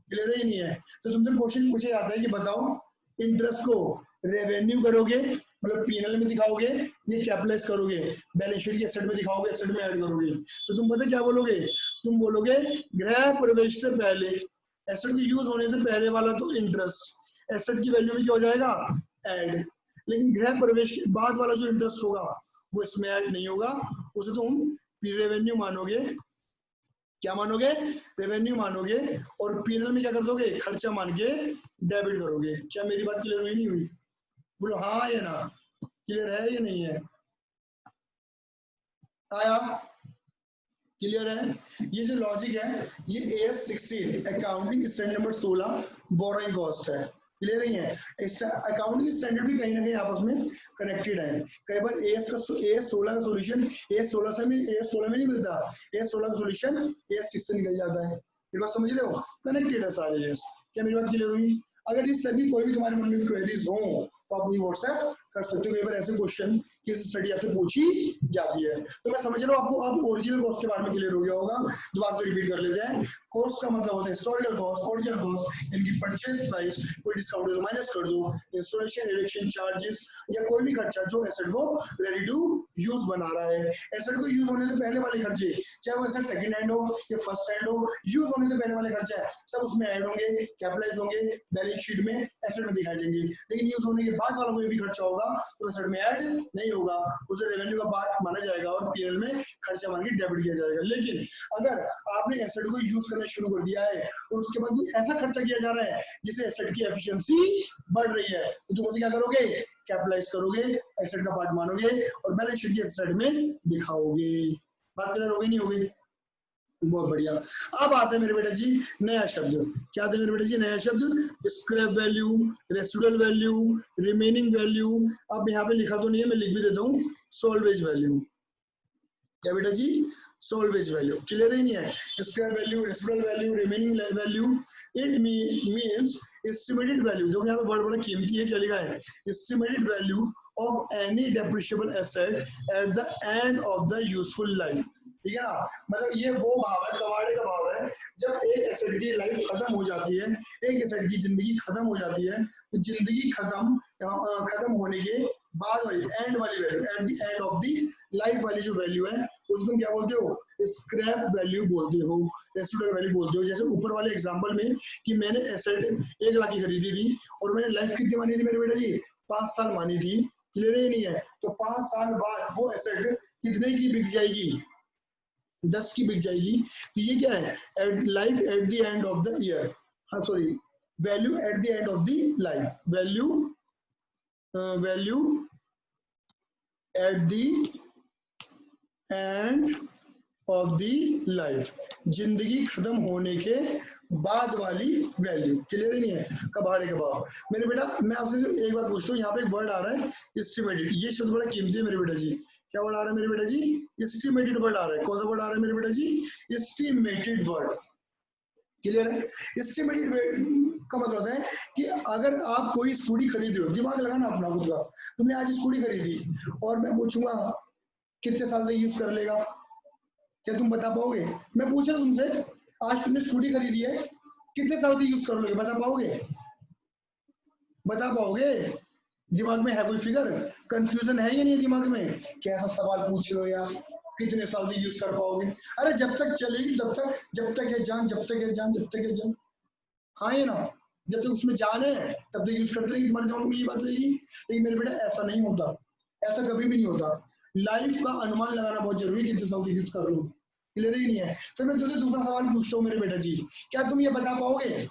क्लियर ही नहीं है? तो तुमसे क्वेश्चन पूछा जाता है कि बताओ इंटरेस्ट को रेवेन्यू करोगे, मतलब पीएनएल में दिखाओगे, ये कैपिटलाइज करोगे, बैलेंस शीट के एसेट में दिखाओगे, एसेट में ऐड करोगे। तो तुम पता क्या बोलोगे? तुम बोलोगे गृह प्रवेश से पहले, एसेट के यूज होने से पहले वाला तो इंटरेस्ट एसेट की वैल्यू में क्या हो जाएगा? ऐड। लेकिन गृह प्रवेश के बाद वाला जो इंटरेस्ट होगा वो इसमें ऐड नहीं होगा, उसे तुम रेवेन्यू मानोगे। क्या मानोगे? रेवेन्यू मानोगे और पीएनएल में क्या कर दोगे? खर्चा मान के डेबिट करोगे। क्या मेरी बात क्लियर हुई नहीं हुई? बोलो हाँ या ना? क्लियर है या नहीं है? आया? क्लियर है? ये जो लॉजिक है ये AS 16 accounting standard number 16 borrowing cost है। क्लियर ही है? अकाउंटिंग स्टैंडर्ड भी कहीं ना कहीं आपस में कनेक्टेड है। कई बार AS 16 का सॉल्यूशन AS 16 में नहीं मिलता, AS 16 का सॉल्यूशन AS 6 से निकल जाता है। ये बात समझ रहे हो? कनेक्टेड है सारे AS। क्या मेरी बात क्लियर हुई? अगर इस सभी कोई भी तुम्हारे मन में क्वेरीज हो तो आप मुझे व्हाट्सएप कर सकते हो। कई बार ऐसे क्वेश्चन की स्टडी आपसे पूछी जाती है। तो मैं समझ रहा हूँ आपको अब ओरिजिनल कॉस्ट के बारे में क्लियर हो गया होगा। दोबारा से रिपीट कर लेते हैं। कॉस्ट का मतलब होता है हिस्टोरिकल कॉस्ट, ओरिजिनल कॉस्ट, इनकी परचेज प्राइस, कोई डिस्काउंट तो माइनस कर दो, इंस्टॉलेशन इरेक्शन चार्जेस या कोई भी खर्चा जो एसेट को रेडी टू यूज बना रहा है। एसेट को यूज होने से पहले वाले खर्चे, चाहे वो एसेट सेकंड हैंड हो या फर्स्ट हैंड हो, यूज होने से पहले वाले खर्चे सब उसमें ऐड होंगे, कैपिटलाइज होंगे, बैलेंस शीट में एसेट में दिखाई देंगे। लेकिन यूज होने के बाद वाला कोई भी खर्चा होगा तो एसेट में ऐड नहीं होगा, उसे रेवेन्यू का पार्ट माना जाएगा और पीएल में खर्चा मान के डेबिट किया जाएगा। लेकिन अगर आपने एसेट को यूज करना शुरू कर दिया है और उसके बाद कोई ऐसा खर्चा किया जा रहा है जिससे एसेट की एफिशिएंसी बढ़ रही है तो तुम उसे क्या करोगे? कैपिटलाइज करोगे, एसेट का पार्ट मानोगे और बैलेंस शीट की एसेट में दिखाओगे। बात क्लियर हो गई नहीं हो गई? बहुत बढ़िया। अब आता है मेरे बेटा जी नया शब्द। क्या आता है मेरे बेटा जी? नया शब्द scrap value, residual value, remaining value. अब यहाँ पे लिखा तो नहीं है, मैं लिख भी देता हूँ, सॉल्वेज वैल्यू। क्या बेटा जी? Salvage value. क्लियर ही नहीं है? Scrap value, residual value, remaining value, it means estimated value. देखो यहाँ पे बड़ा बड़ा कीमती है, क्या लिखा है? Estimated value of any depreciable asset eight the end of the useful life. ठीक है ना? मतलब ये वो भाव है, कबाड़े का भाव है, जब एक एसेट की लाइफ खत्म हो जाती है, एक एसेट की जिंदगी खत्म हो जाती है, तो जिंदगी खत्म होने के बाद वाली एंड वाली value, at the end of the life वाली जो वैल्यू है उसको क्या बोलते हो? स्क्रैप वैल्यू बोलते हो, रेसिडुअल वैल्यू बोलते हो। जैसे ऊपर वाले एग्जांपल में कि मैंने एसेट 1 लाख की खरीदी थी और मैंने लाइफ कितनी मानी थी मेरे बेटा जी? 5 साल मानी थी। क्लियर ही नहीं है? तो 5 साल बाद वो एसेट कितने की बिक जाएगी? 10 की बिक जाएगी। तो ये क्या है? At life at the end of the year. हाँ sorry, value at the end of the life, value at the end of the life, जिंदगी खत्म होने के बाद वाली वैल्यू। क्लियर ही नहीं है? कबाड़ है कबाब। मेरे बेटा मैं आपसे एक बात पूछता हूँ, यहाँ पे एक वर्ड आ रहा है एस्टिमेटेड, ये शब्द बड़ा कीमती है मेरे बेटा जी। क्या वर्ड आ रहा है मेरे बेटा जी? एस्टिमेटेड वर्ड आ रहा है। कौन सा वर्ड आ रहा है मेरे बेटा जी? Estimated word. क्लियर है? एस्टिमेटेड का मतलब है कि अगर आप कोई स्कूटी खरीद रहे हो, दिमाग लगाना अपना खुद का, तुमने आज स्कूटी खरीदी और मैं पूछूंगा कितने साल तक यूज कर लेगा, क्या तुम बता पाओगे? मैं पूछ रहा हूं तुमसे, आज तुमने स्कूटी खरीदी है, कितने साल तक यूज कर लोगे? बता पाओगे? बता पाओगे? दिमाग में है कोई फिगर? कंफ्यूजन है या नहीं दिमाग में? कैसा सवाल पूछ रहे हो यार, कितने साल तक यूज कर पाओगे? अरे जब तक चलेगी तब तक, जब तक है जान, जब तक है जान, जब तक है जान। हाँ ये ना, जब तक उसमें जान है तब तक यूज करते रहेंगे, तुम्हारे दिमाग में ये बात रहेगी। लेकिन मेरे बेटा ऐसा नहीं होता, ऐसा कभी भी नहीं होता। लाइफ का अनुमान लगाना बहुत जरूरी है, कितने साल तक यूज कर लो। क्लियर ही नहीं है? फिर मैं तुझे दूसरा सवाल पूछता हूँ मेरे बेटा जी, क्या तुम ये बता पाओगे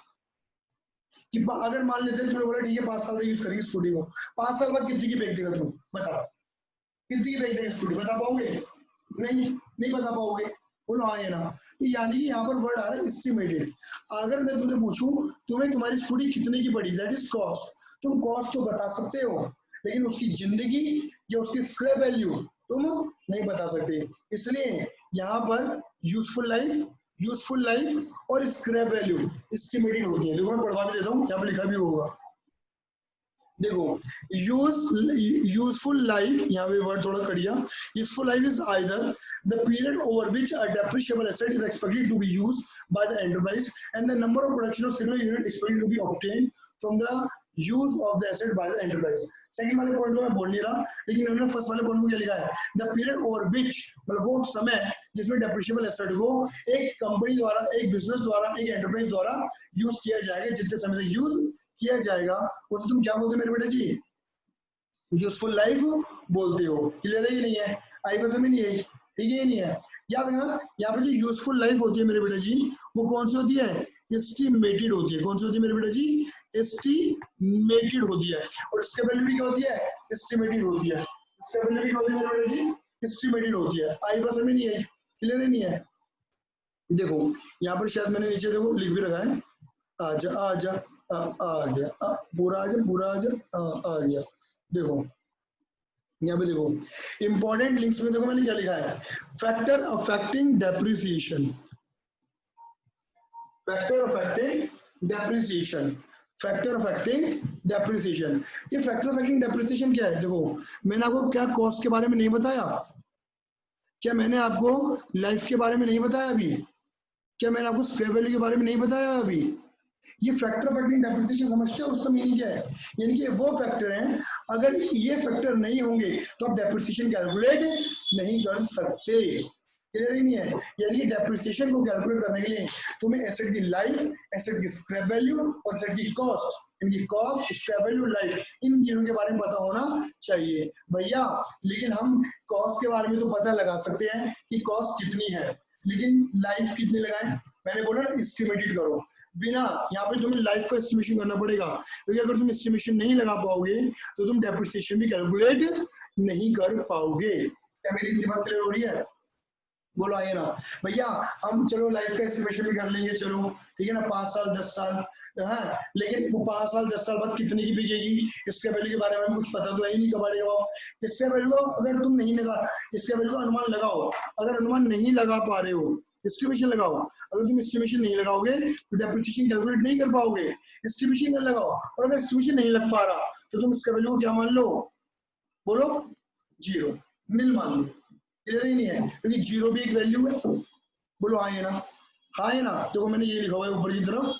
कि अगर मान लेते हैं तुमने बोला ठीक है 5 साल तक यूज करेंगे स्कूटी को, 5 साल बाद कितनी की फेंक देगा तुम? बता, कितनी की फेंक देगा स्कूटी? बता पाओगे? नहीं बता पाओगे। बोलो हाँ या ना। तो यानी कि यहाँ पर वर्ड आ रहा है एस्टिमेटेड। अगर मैं तुमसे पूछूं तुम्हें तुम्हारी स्कूटी कितने की पड़ी, दैट इज कॉस्ट, तुम कॉस्ट तो बता सकते हो, लेकिन उसकी जिंदगी या उसकी स्क्रैप वैल्यू तुम नहीं बता सकते। इसलिए यहाँ पर यूजफुल लाइफ और स्क्रैप वैल्यू एस्टिमेटेड होती है। देखो मैं पढ़वा भी देता हूँ, यहाँ पर लिखा भी होगा। देखो यूजफुल लाइफ, यहाँ पे वर्ड थोड़ा कड़िया, useful life is either the period over which a depreciable asset is expected to be used by the enterprise and the number of production of similar unit expected to be obtained from the use of the asset by the enterprise. Second वाले point को मैं बोल नहीं रहा, लेकिन उन्होंने first वाले point को क्या लिखा है? द पीरियड ओवर विच, मतलब वो समय जिसमें डेप्रिशिएबल एसेट को एक कंपनी द्वारा, एक बिजनेस द्वारा, एक एंटरप्राइज द्वारा यूज किया जाएगा, जितने समय से यूज किया जाएगा उसे तुम क्या बोलते हो मेरे बेटे जी? यूजफुल लाइफ बोलते हो। क्लियर है? ये नहीं है? आई बस में नहीं है? ठीक है? ये नहीं है? याद रखना, यहाँ पे जो यूजफुल लाइफ होती है मेरे बेटा जी, वो कौन सी होती है? एस्टिमेटेड होती है। कौन सी होती है मेरे बेटा जी? एस्टिमेटेड होती है। और स्टेबिलिटी क्या होती है? एस्टिमेटेड होती है। स्टेबिलिटी क्या होती है मेरे बेटा जी? एस्टिमेटेड होती है। आई बस में नहीं है? क्लियर है? नहीं है? देखो यहाँ पर शायद मैंने नीचे देखो लिख भी रखा है, आजा आजा आ गया, पूरा आजा, पूरा आजा, आ गया। देखो यहाँ पे देखो इंपॉर्टेंट लिंक्स में देखो मैंने क्या लिखा है? Factor affecting depreciation, factor affecting depreciation, factor affecting depreciation. ये फैक्टर अफेक्टिंग डेप्रिसिएशन क्या है? देखो मैंने आपको क्या कॉस्ट के बारे में नहीं बताया? क्या मैंने आपको लाइफ के बारे में नहीं बताया अभी? क्या मैंने आपको स्क्वायर वैल्यू के बारे में नहीं बताया अभी? ये फैक्टर अफेक्टिंग डेप्रिसिएशन समझते हो उसका मीनिंग क्या है? यानी कि वो फैक्टर हैं, अगर ये फैक्टर नहीं होंगे तो आप डेप्रिसिएशन कैलकुलेट नहीं कर सकते। क्लियर ही नहीं है? यानी कि डेप्रिसिएशन को कैलकुलेट करने के लिए तुम्हें एसेट की लाइफ, एसेट की स्क्रैप वैल्यू और एसेट की कॉस्ट, इनकी कॉस्ट, स्क्रैप वैल्यू, लाइफ, इन तीनों के बारे में पता होना चाहिए भैया। लेकिन हम कॉस्ट के बारे में तो पता लगा सकते हैं कि कॉस्ट कितनी है, लेकिन लाइफ कितनी लगाएं? मैंने बोला ना एस्टिमेटेड करो, बिना यहाँ पे तुम्हें लाइफ का एस्टिमेशन करना पड़ेगा, क्योंकि अगर तुम एस्टिमेशन नहीं लगा पाओगे तो तुम डेप्रिसिएशन भी कैलकुलेट नहीं कर पाओगे। क्या मेरी बात क्लियर हो रही है? बोलो आइए ना भैया, हम चलो लाइफ का एस्टिमेशन भी कर लेंगे, चलो ठीक है ना, 5 साल 10 साल, हाँ, लेकिन वो 5 साल 10 साल बाद कितने की बिकेगी इसके वैल्यू के बारे में कुछ पता तो है ही नहीं। कबाड़े हो इसके वैल्यू अगर तुम नहीं लगा, इसके वैल्यू का अनुमान लगाओ, अगर अनुमान नहीं लगा पा रहे हो एस्टिमेशन लगाओ। अगर तुम एस्टिमेशन नहीं लगाओगे तो डेप्रिसिएशन कैलकुलेट नहीं कर पाओगे। एस्टिमेशन लगाओ, और अगर एस्टिमेशन नहीं लग पा रहा तो तुम इसका वैल्यू को क्या मान लो? बोलो 0, निल मान लो। क्लियर ही नहीं है? क्योंकि 0 भी एक वैल्यू है। बोलो हाँ है ना? हाँ है ना? देखो मैंने ये लिखा हुआ है ऊपर की तरफ,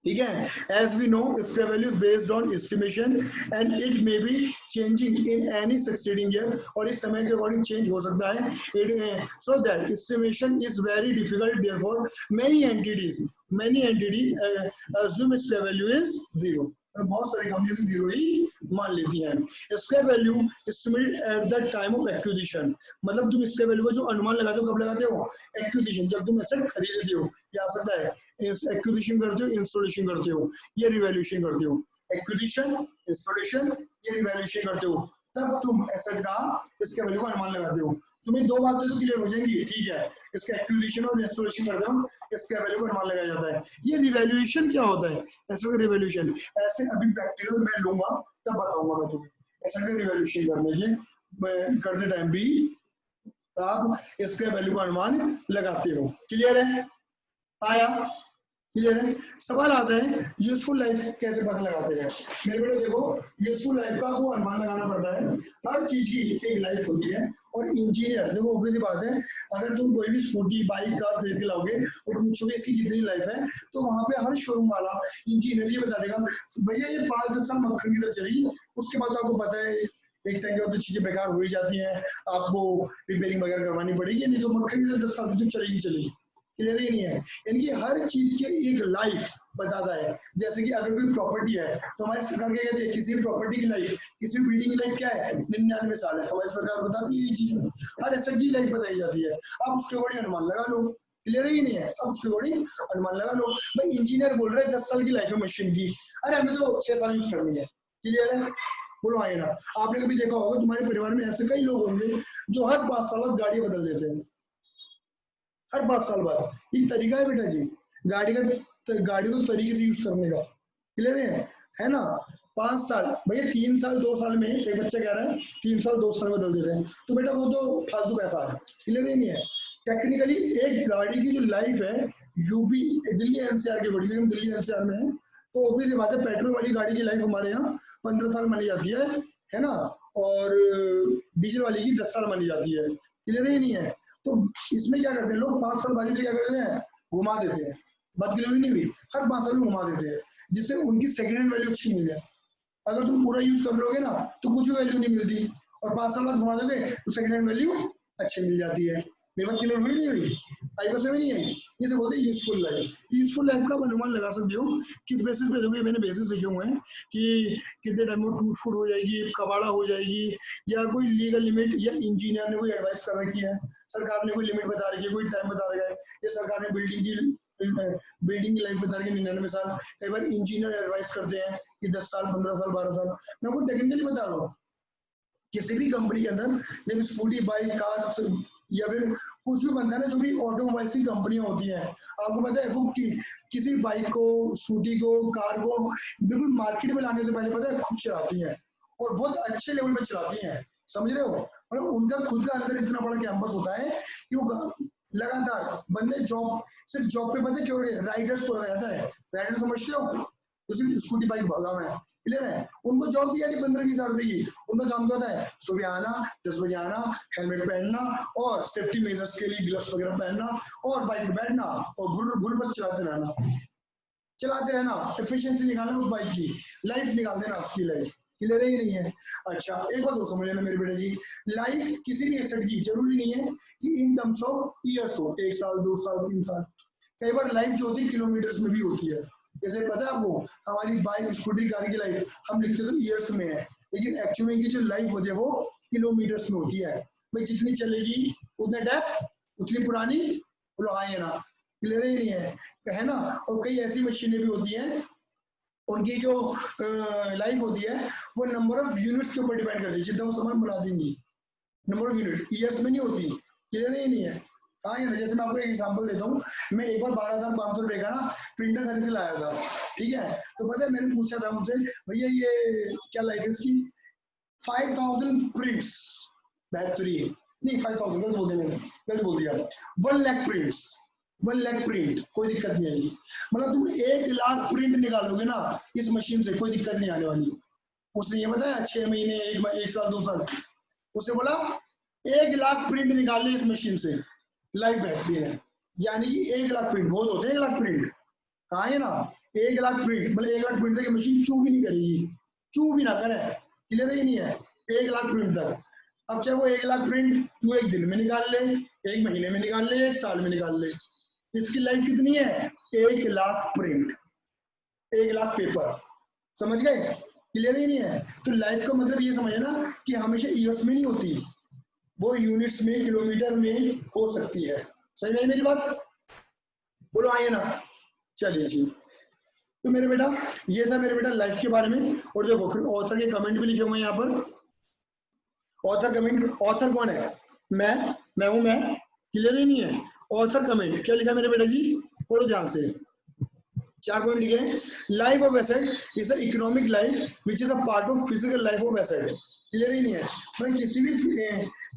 ठीक है? As we know, square value is based on estimation and it may be changing in any succeeding year, और इस समय के अकॉर्डिंग चेंज हो सकता है। So that estimation is very difficult, therefore many entities assume square value is 0। बहुत सारी कंपनियां 0 ही मान लेती हैं। Square value estimated at the time of acquisition, मतलब तुम स्क्वायर वैल्यू को जो अनुमान लगाते हो कब लगाते हो? एक्विजिशन, जब तुम एसेट खरीदते हो। क्या आ सकता है? एक्विजिशन करते हो, इंस्टॉलेशन करते हो, ये रिवैल्यूएशन करते हो। एक्विजिशन, इंस्टॉलेशन, ये रिवैल्यूएशन करते हो, तब तुम एसेट का इसके वैल्यू का अनुमान लगाते हो। तुम्हें दो बातें तो क्लियर हो जाएंगी, ठीक है, इसका एक्विजिशन और इंस्टॉलेशन करते हो, इसके वैल्यू का अनुमान लगाया जाता है। ये रिवैल्यूएशन क्या होता है, एसेट का रिवैल्यूएशन, ऐसे अभी प्रैक्टिकल मैं लूंगा तब बताऊंगा मैं तुम्हें एसेट का रिवैल्यूएशन करने के करते टाइम भी आप इसके वैल्यू का अनुमान लगाते हो। क्लियर है? आया? क्लियर है? सवाल आता है यूजफुल लाइफ कैसे पता लगाते हैं। मेरे बेटे देखो, यूजफुल लाइफ का वो अनुमान लगाना पड़ता है। हर चीज की एक लाइफ होती है, और इंजीनियर देखो ऑब्वियस बात है, अगर तुम कोई भी स्कूटी बाइक कार खरीद के लाओगे और पूछोगे इसकी कितनी लाइफ है, तो वहां पे हर शोरूम वाला इंजीनियर ये बता देगा भैया ये 5-10 साल मक्खन की तरह चलेगी, उसके बाद आपको पता है एक टाइम के बाद तो चीजें बेकार हो ही जाती हैं, आपको रिपेयरिंग वगैरह करवानी पड़ेगी, नहीं तो मक्खन की तरह 10 साल तो चलेगी चलेगी। क्लियर ही नहीं है, यानी कि हर चीज की एक लाइफ बताता है। जैसे कि अगर कोई प्रॉपर्टी है तो हमारी सरकार क्या कहती है, किसी भी प्रॉपर्टी की लाइफ, किसी भी बिल्डिंग की लाइफ क्या है, 99 साल है, हमारी सरकार बताती है ये चीज, हर एसेट की लाइफ बताई जाती है। आप उसके अकॉर्डिंग अनुमान लगा लो। क्लियर ही नहीं है, अब उसके अकॉर्डिंग अनुमान लगा लो। भाई इंजीनियर बोल रहे हैं 10 साल की लाइफ है मशीन की, अरे हमें तो 6 साल यूज करनी है। क्लियर है? बोलो आए ना। आपने कभी देखा होगा तुम्हारे परिवार में ऐसे कई लोग होंगे जो हर 5 साल बाद गाड़ी बदल देते हैं, हर 5 साल बाद। ये तरीका है बेटा जी गाड़ी को तरीके से यूज करने का। क्लियर है ना? 5 साल भैया, 3 साल 2 साल में एक बच्चा कह रहा है 3 साल 2 साल बदल दे रहे हैं, तो बेटा वो तो फालतू पैसा है। क्लियर ही नहीं है। टेक्निकली एक गाड़ी की जो लाइफ है यूपी दिल्ली एनसीआर के बड़ी, हम दिल्ली एनसीआर में है, तो ऑब्वियस बात है पेट्रोल वाली गाड़ी की लाइफ हमारे यहाँ 15 साल मानी जाती है ना, और डीजल वाली की 10 साल मानी जाती है। क्लियर ही नहीं है। तो इसमें क्या करते हैं लोग, 5 साल बाद से क्या करते हैं, घुमा देते हैं। बात क्लियर नहीं हुई? हर 5 साल में घुमा देते हैं जिससे उनकी सेकेंड हैंड वैल्यू अच्छी मिल जाए। अगर तुम पूरा यूज कर लोगे ना तो कुछ भी वैल्यू नहीं मिलती, और 5 साल बाद घुमा दोगे तो सेकेंड हैंड वैल्यू अच्छी मिल जाती है। मेरी बात क्लियर हुई नहीं हुई? आई बस में नहीं आई? इसे बोलते हैं यूजफुल लाइफ। यूजफुल लाइफ का अनुमान लगा सकते हो किस बेसिस पे? देखो मैंने बेसिस लिखे हुए हैं कि कितने टाइम में टूट फूट हो जाएगी, कबाड़ा हो जाएगी, या कोई लीगल लिमिट, या इंजीनियर ने कोई एडवाइस कर रखी है, सरकार ने कोई लिमिट बता रखी है, कोई टाइम बता रखा है, या सरकार ने बिल्डिंग की लाइफ बता रही है 99 साल। कई बार इंजीनियर एडवाइस करते हैं कि 10 साल 15 साल 12 साल। मैं आपको टेक्निकली बता रहा हूँ, किसी भी कंपनी के अंदर जब स्कूटी बाइक कार या फिर कुछ भी बनता है ना, जो भी ऑटोमोबाइल्स की कंपनियां होती हैं, आपको पता है वो किसी बाइक को, स्कूटी को, कार को बिल्कुल मार्केट में लाने से पहले पता है खुद चलाती हैं, और बहुत अच्छे लेवल पे चलाती हैं। समझ रहे हो? मतलब उनका खुद का अंदर इतना बड़ा कैंपस होता है कि वो लगातार बंदे जॉब, सिर्फ जॉब पे पता है क्यों राइडर्स को लगाया जाता है। राइडर समझते हो? तो सिर्फ स्कूटी बाइक भगा हुआ है। क्लियर है? उनको जॉब दी जाती है 15-20 हजार रुपए की। उनका काम क्या होता है, सुबह आना, 10 बजे आना, हेलमेट पहनना और सेफ्टी मेजर्स के लिए ग्लव्स वगैरह पहनना, और बाइक पे बैठना और घुर बस चलाते रहना, एफिशिएंसी निकालना उस बाइक की, लाइफ निकाल देना उसकी लाइफ। क्लियर ही नहीं है? अच्छा एक बात और समझ लेना मेरे बेटे जी, लाइफ किसी भी एसेट की जरूरी नहीं है कि इन टर्म्स ऑफ ईयर्स हो, 1 साल 2 साल 3 साल। कई बार लाइफ जो होती है किलोमीटर्स में भी होती है। जैसे पता है आपको, हमारी बाइक स्कूटी कार की लाइफ हम लिखते तो ईयर्स में है, लेकिन एक्चुअली की जो लाइफ होती है वो किलोमीटर्स में होती है। भाई जितनी चलेगी उतने डेप्थ उतनी पुरानी, बोलो हाँ या ना? क्लियर ही नहीं है ना? और कई ऐसी मशीनें भी होती हैं, उनकी जो लाइफ होती है वो नंबर ऑफ यूनिट्स के ऊपर डिपेंड करती है, जितना वो सामान बना देंगी, नंबर ऑफ यूनिट, ईयर्स में नहीं होती। क्लियर ही नहीं है? हाँ या ना? जैसे मैं आपको एक एग्जांपल देता हूँ, मैं एक बार 12,500 रुपए का ना प्रिंटर खरीद के लाया था, ठीक है? तो पता है मैंने पूछा था मुझसे, भैया ये क्या लाइफ है इसकी? 5,000 प्रिंट्स। बेहतरीन, नहीं 5,000 गलत बोल दिया, 1 लाख प्रिंट्स, 1 लाख प्रिंट, कोई दिक्कत नहीं आएगी। मतलब तुम 1 लाख प्रिंट निकालोगे ना इस मशीन से, कोई दिक्कत नहीं आने वाली। उसने ये बताया 6 महीने, 1 साल 2 साल, उसने बोला 1 लाख प्रिंट निकाल ले इस मशीन से, लाइफ बेहतरीन है। यानी कि 1 लाख प्रिंट बहुत होते हैं, 1 लाख प्रिंट कहा है ना, 1 लाख प्रिंट मतलब 1 लाख प्रिंट से मशीन चू भी नहीं करेगी, चू भी ना करे। क्लियर ही नहीं है? 1 लाख प्रिंट तक। अब चाहे वो 1 लाख प्रिंट तू 1 दिन में निकाल ले, 1 महीने में निकाल ले, 1 साल में निकाल ले, इसकी लाइफ कितनी है? 1 लाख प्रिंट, 1 लाख पेपर। समझ गए? क्लियर ही नहीं है? तो लाइफ का मतलब ये समझे ना कि हमेशा ईयर्स में नहीं होती, वो यूनिट्स में, किलोमीटर में हो सकती है। सही नहीं मेरी बात? बोलो आइए ना। चलिए जी, तो मेरे बेटा ये था मेरे बेटा लाइफ के बारे में। और देखो फिर ऑथर के कमेंट भी लिखे हुए हैं यहाँ पर। ऑथर कमेंट, ऑथर कौन है? मैं हूं मैं, क्लियर ही नहीं है? ऑथर कमेंट क्या लिखा मेरे बेटा जी, पढ़ो ध्यान से। 4 पॉइंट लिखे। Life of asset is the economic life which is a part of physical life of asset. Clear ही नहीं है?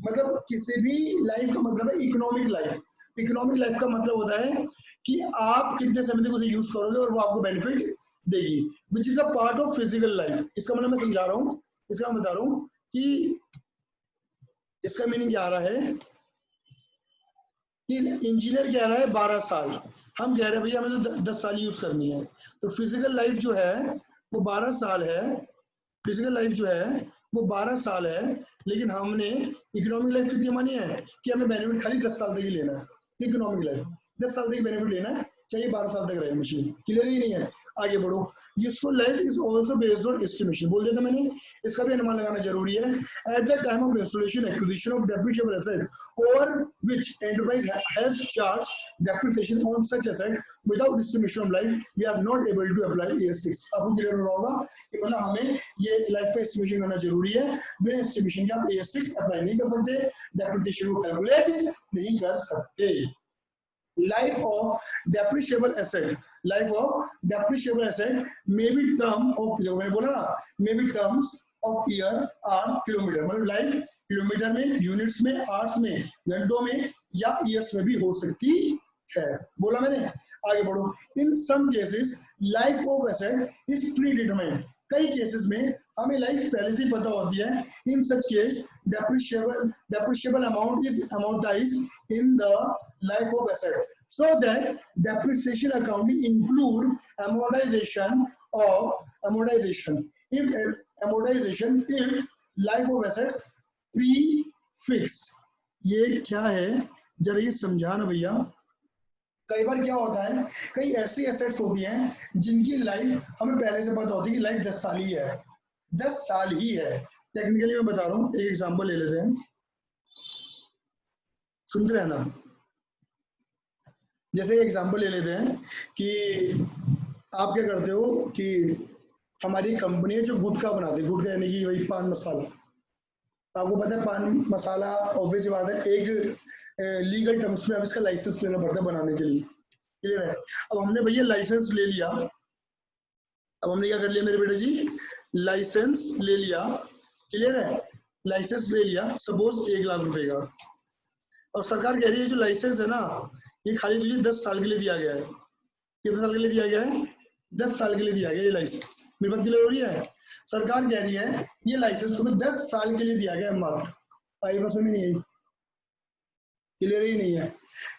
मतलब किसी भी लाइफ का मतलब है इकोनॉमिक लाइफ। इकोनॉमिक लाइफ का मतलब होता है कि आप कितने समय तक उसे यूज करोगे और वो आपको बेनिफिट देगी, विच is a part of physical life. इसका मतलब मैं समझा रहा हूँ, इसका मैं बता रहा हूँ कि इसका मीनिंग क्या आ रहा है कि इंजीनियर कह रहा है 12 साल, हम कह रहे हैं भैया हमें तो 10 साल यूज करनी है। तो फिजिकल लाइफ जो है वो 12 साल है, फिजिकल लाइफ जो है वो 12 साल है, लेकिन हमने इकोनॉमिक लाइफ कितनी मानी है कि हमें बेनिफिट खाली 10 साल तक ही लेना है। इकोनॉमिक लाइफ 10 साल तक बेनिफिट लेना है, चाहिए 12 साल तक रहे मशीन। क्लियर ही नहीं है? आगे बढ़ो। Useful life is also based on estimation, बोल दिया था मैंने, इसका भी अनुमान लगाना जरूरी है। At the time of installation acquisition of depreciable asset over which enterprise has charge depreciation on such asset without estimation of life, we are not able to apply AS6। आपको क्लियर हो रहा होगा कि मतलब हमें ये लाइफ का estimation करना जरूरी है, बिना एस्टिमेशन के आप AS6 अप्लाई नहीं कर सकते, डेप्रिसिएशन को कैलकुलेट नहीं कर सकते। Life of depreciable asset, life of depreciable asset may be term of, जो मैंने बोला ना, may be terms of year or kilometre, मतलब लाइफ किलोमीटर में, यूनिट्स में, आवर्स में, घंटों में या ईयर्स में भी हो सकती है। बोला मैंने? आगे बढ़ो। In some cases life of asset is predetermined, कई केसेस में हमें लाइफ पहले से ही पता होती है। In such case depreciable amount is amortized in the life of asset, so that depreciation accounting include amortization if life of assets prefix। ये क्या है जरा ये समझाना भैया। कई बार क्या होता है, कई ऐसी एसेट्स होती हैं जिनकी लाइफ हमें पहले से पता होती है कि लाइफ 10 साल ही है, 10 साल ही है। टेक्निकली मैं बता रहा हूँ, एक एग्जांपल ले लेते हैं, सुनते रहना। जैसे एग्जांपल ले लेते हैं कि आप क्या करते हो कि हमारी कंपनी है जो गुटखा बनाती है, गुटखा यानी कि वही पान मसाला। आपको पता है पान मसाला ऑब्वियस बात है एक लीगल टर्म्स में अब इसका लाइसेंस लेना पड़ता है बनाने के लिए। क्लियर है? अब हमने भैया लाइसेंस ले लिया, अब हमने क्या कर लिया मेरे बेटे जी, लाइसेंस ले लिया। क्लियर है? लाइसेंस ले लिया सपोज 1 लाख रुपए का, और सरकार कह रही है जो लाइसेंस है ना ये खाली तुझे 10 साल के लिए दिया गया है। कितने साल के लिए दिया गया है? 10 साल के लिए दिया गया ये लाइसेंस। मेरी बात क्लियर हो रही है? सरकार कह रही है ये लाइसेंस तुम्हें 10 साल के लिए दिया गया है मात्र। आई बस में नहीं है, क्लियर ही नहीं है।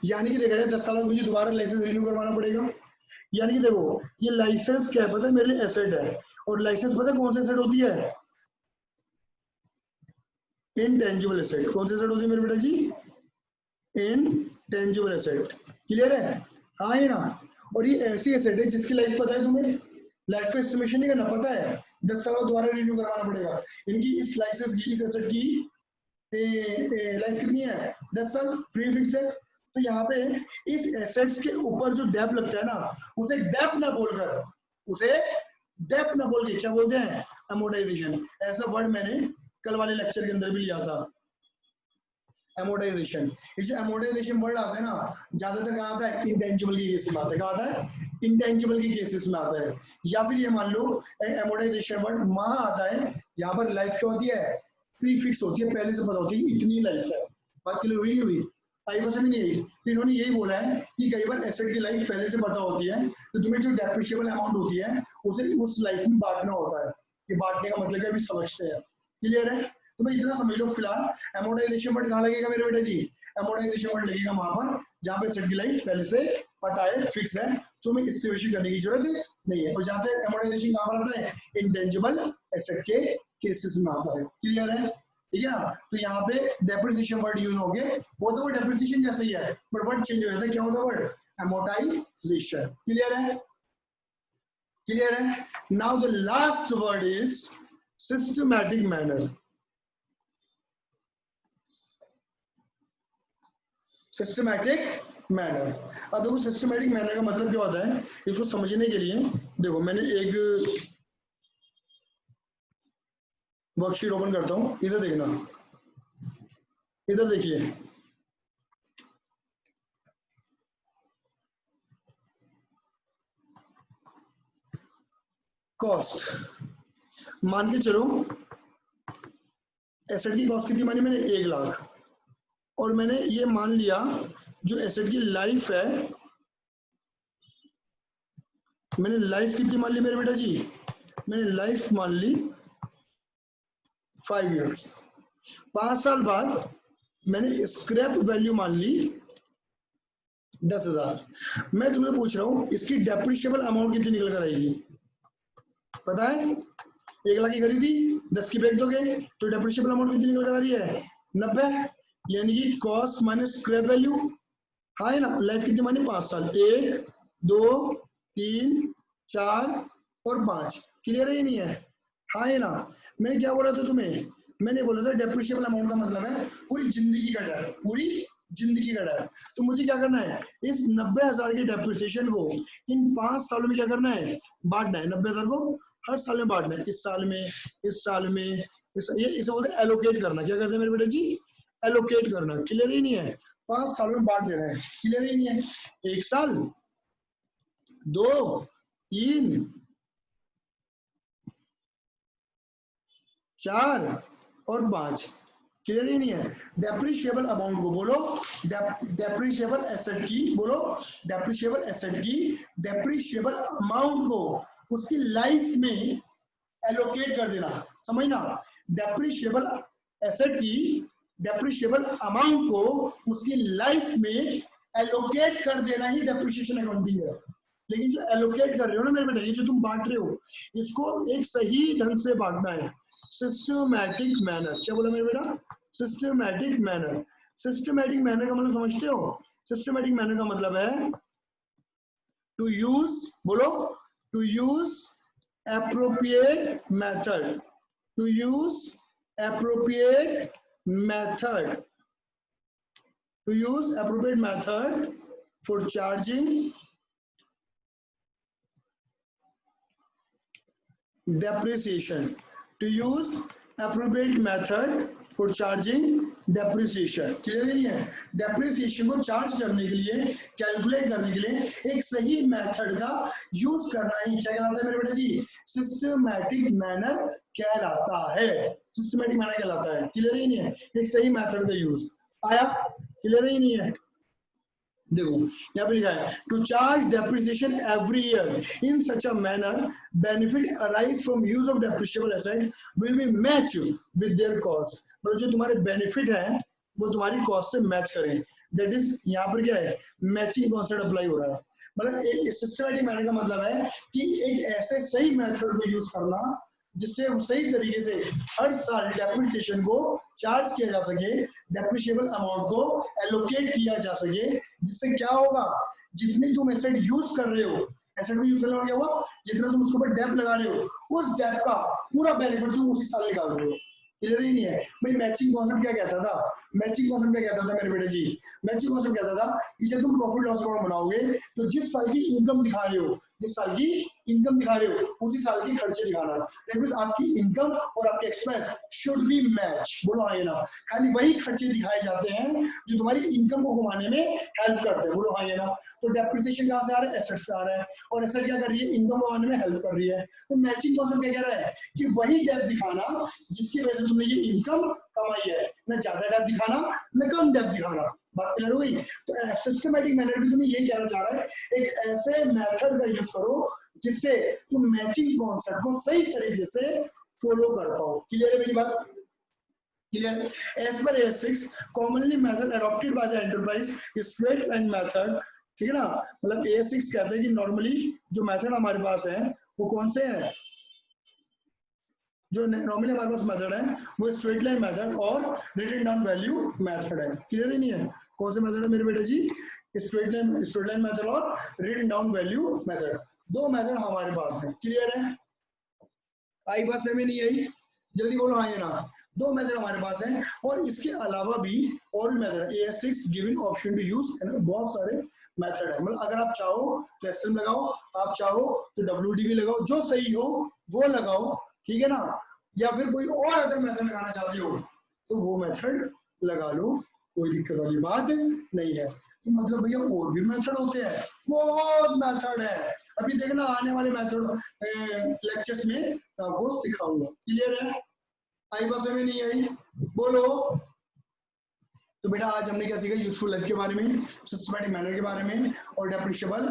यानी कि देखा जाए 10 साल में मुझे दोबारा लाइसेंस रिन्यू करवाना पड़ेगा। यानी कि देखो ये लाइसेंस क्या है पता है मेरे लिए एसेट है, और लाइसेंस पता है कौन सी एसेट होती है? Intangible asset. कौन सी एसेट होती है मेरे बेटा जी? Intangible asset. क्लियर है? हाँ ही ना। और ये ऐसी एसेट है जिसकी लाइफ पता है तुम्हें, लाइफ का एस्टिमेशन नहीं करना, पता है 10 साल दोबारा रिन्यू करवाना पड़ेगा। इनकी इस लाइसेंस की, इस एसेट की लाइफ कितनी है? 10 साल प्रीफिक्स है। तो यहाँ पे इस एसेट्स के ऊपर जो डेप लगता है ना उसे डेप ना बोलकर, उसे डेप ना बोल के क्या बोलते हैं? अमोर्टाइजेशन। ऐसा वर्ड मैंने कल वाले लेक्चर के अंदर भी लिया था, अमोर्टाइजेशन। ये अमोर्टाइजेशन वर्ड आता है ना ज्यादातर कहाँ आता है? इंटेंजिबल के केसेस में आता है। कहाँ आता है? इंटेंजिबल के केसेस में आता है। या फिर ये मान लो अमोर्टाइजेशन वर्ड वहां आता है जहां पर लाइफ क्या होती है? प्रीफिक्स होती है, पहले से पता होती है इतनी लाइफ है। बात क्लियर हुई नहीं हुई? आई बस भी नहीं आई। तो इन्होंने यही बोला है कि कई बार एसेट की लाइफ पहले से पता होती है, तो तुम्हें जो डेप्रिशिएबल अमाउंट होती है उसे उस लाइफ में बांटना होता है। ये बांटने का मतलब क्या अभी समझते हैं। क्लियर है? तो भाई इतना समझ लो फिलहाल। अमोर्टाइजेशन वर्ड कहाँ लगेगा मेरे बेटे जी? अमोर्टाइजेशन वर्ड लगेगा वहां पर जहाँ पे एसेट की लाइफ पहले से पता है, फिक्स है, तुम्हें एस्टिमेशन करने की जरूरत नहीं है। और जहाँ पे अमोर्टाइजेशन कहाँ पर आता है? इंटेंजिबल एसेट के केसेस में आता है। क्लियर है? ठीक है ना? तो यहाँ पे डेप्रिसिएशन वर्ड यूज हो गए, वो तो वो डेप्रिसिएशन जैसे ही है बट वर्ड चेंज हो जाता है। क्या होता है वर्ड? अमोर्टाइजेशन। क्लियर है? क्लियर है? Now the last word is systematic manner. Systematic manner. अब देखो सिस्टमेटिक मैनर का मतलब क्या होता है, इसको समझने के लिए देखो मैंने एक वर्कशीट ओपन करता हूं, इधर देखना, इधर देखिए, कॉस्ट मान के चलो, एसेट की कॉस्ट कितनी मानी मैंने 1 लाख, और मैंने ये मान लिया जो एसेट की लाइफ है, मैंने लाइफ कितनी मान ली मेरे बेटा जी, मैंने लाइफ मान ली 5 इयर्स। 5 साल बाद मैंने स्क्रैप वैल्यू मान ली 10,000। मैं तुम्हें पूछ रहा हूं इसकी डेप्रिशिएबल अमाउंट कितनी निकल कर आएगी, पता है? 1 लाख की खरीदी, 10 की बेच दोगे तो डेप्रिशिएबल अमाउंट कितनी निकल कर आ रही है, 90, यानी कि कॉस्ट माइनस स्क्रैप वैल्यू। हाँ है ना, लाइफ कितनी मानी 5 साल, 1 2 3 4 और 5, क्लियर है ये नहीं है? हाँ है ना। मैंने क्या बोला था तुम्हें, मैंने बोला था डेप्रिशिएबल अमाउंट का मतलब है पूरी जिंदगी का डर, पूरी जिंदगी का डर। तो मुझे क्या करना है, इस 90,000 की डेप्रिसिएशन को इन 5 सालों में क्या करना है, बांटना है। 90,000 को हर साल में बांटना है, इस साल में, इस साल में, इसे बोलते हैं एलोकेट करना। क्या करते हैं मेरे बेटे जी, एलोकेट करना। क्लियर ही नहीं है? 5 सालों में बांट देना है, क्लियर ही नहीं है? 1 साल, 2 3 4 और 5, क्लियर ही नहीं है? डेप्रिशिएबल अमाउंट को बोलो, डेप्रिशिएबल एसेट की बोलो, डेप्रिशिएबल एसेट की डेप्रिशिएबल अमाउंट को उसकी लाइफ में एलोकेट कर देना, समझना। डेप्रिशिएबल एसेट की डेप्रिशिएबल अमाउंट को उसकी लाइफ में एलोकेट कर देना ही डेप्रिसिएशन अकाउंटिंग है। लेकिन जो एलोकेट कर रहे हो ना मेरे बेटे, ये जो तुम बांट रहे हो, इसको एक सही ढंग से बांटना है, सिस्टमैटिक मैनर। क्या बोला मेरे बेटा, सिस्टमैटिक मैनर। सिस्टमैटिक मैनर का मतलब समझते हो? सिस्टमैटिक मैनर का मतलब है टू यूज, बोलो, to use appropriate method, to use appropriate method, to use appropriate method for charging depreciation, to use appropriate method for charging depreciation। Clear नहीं है? डेप्रिसिएशन को चार्ज करने के लिए, कैलकुलेट करने के लिए एक सही मेथड का यूज करना ही क्या कहलाता है मेरे बेटे जी, सिस्टमैटिक मैनर कहलाता है। सिस्टमैटिक मैनर कहलाता है, क्लियर ही नहीं है? एक सही मेथड का यूज आया, क्लियर ही नहीं है? देखो यहाँ पे लिखा है to charge depreciation every year in such a manner benefit arise from use of depreciable asset will be match with their cost. मतलब जो तुम्हारे बेनिफिट है वो तुम्हारी कॉस्ट से मैच करें। दैट इज, यहाँ पर क्या है, मैचिंग कॉन्सेप्ट अप्लाई हो रहा है। मतलब सिस्टमैटिक मैनर का मतलब है कि एक ऐसे सही मेथड को यूज करना जिससे सही तरीके से हर साल डेप्रिसिएशन को चार्ज किया जा सके, डेप्रिशिएबल अमाउंट को एलोकेट किया जा सके, जिससे क्या होगा, जितनी तुम एसेट यूज कर रहे हो, एसेट को यूज करना क्या हुआ, जितना तुम उसके ऊपर डेप लगा रहे हो उस डेप का पूरा बेनिफिट तुम उसी साल निकाल रहे हो। क्लियर ही नहीं है भाई? मैचिंग कॉन्सेप्ट क्या कहता था, मैचिंग कॉन्सेप्ट क्या कहता था मेरे बेटे जी, मैचिंग कॉन्सेप्ट कहता था कि जब तुम प्रॉफिट लॉस अकाउंट बनाओगे तो जिस साल की इनकम दिखा रहे हो, जिस साल की इनकम दिखा रहे हो उसी साल की खर्चे दिखाना। दैट मींस आपकी इनकम और आपके एक्सपेंस शुड बी मैच। बोलो हाँ या ना? खाली वही खर्चे दिखाए जाते हैं जो तुम्हारी इनकम को घुमाने में हेल्प करते हैं। बोलो हाँ या ना? तो डेप्रिसिएशन कहाँ से आ रहा है, एसेट से आ रहा है, और एसेट क्या कर रही है, इनकम घुमाने में हेल्प कर रही है। तो मैचिंग कॉन्सेप्ट क्या कह रहा है कि वही डेप दिखाना जिसकी वजह से तुमने ये इनकम कमाई है, न ज्यादा डेप दिखाना न कम डेप दिखाना। बात क्लियर हो गई? तो सिस्टमैटिक मैनर भी तुम्हें ये कहना चाह रहा है, एक ऐसे मेथड का यूज करो जिससे तुम मैचिंग कॉन्सेप्ट को सही तरीके से फॉलो कर पाओ। क्लियर है मेरी बात? Clear? As per A6 commonly method adopted by the enterprise is straight line method. ठीक है ना? मतलब A6 कहते हैं कि नॉर्मली जो मेथड हमारे पास है वो कौन से हैं, जो नॉर्मली हमारे पास मेथड है वो स्ट्रेट लाइन मेथड और रिटन डाउन वैल्यू मेथड है। क्लियर ही नहीं है? कौन से मेथड है मेरे बेटे जी? स्ट्रेट लाइन मेथड और रिटन डाउन वैल्यू मेथड, दो मेथड हमारे पास है। क्लियर है? आई बात समझ में नहीं आई? जल्दी बोलो हाँ या ना। दो मेथड हमारे पास हैं और इसके अलावा भी और भी मेथड है। AS6 given option to use, बहुत सारे मेथड है। मतलब अगर आप चाहो तो SLM लगाओ, आप चाहो तो WDV लगाओ, जो सही हो वो लगाओ, ठीक है ना। या फिर कोई और अगर मेथड लगाना चाहते हो तो वो मेथड लगा लो, कोई दिक्कत वाली बात नहीं है। तो मतलब भैया और भी मेथड होते हैं, बहुत मेथड है। अभी देखना आने वाले मेथड लेक्चर्स में आपको सिखाऊंगा। क्लियर है? आई बस में नहीं आई? बोलो। तो बेटा आज हमने क्या सीखा? यूजफुल लाइफ के बारे में, सिस्टमैटिक मैनर के बारे में और डेप्रिशिएबल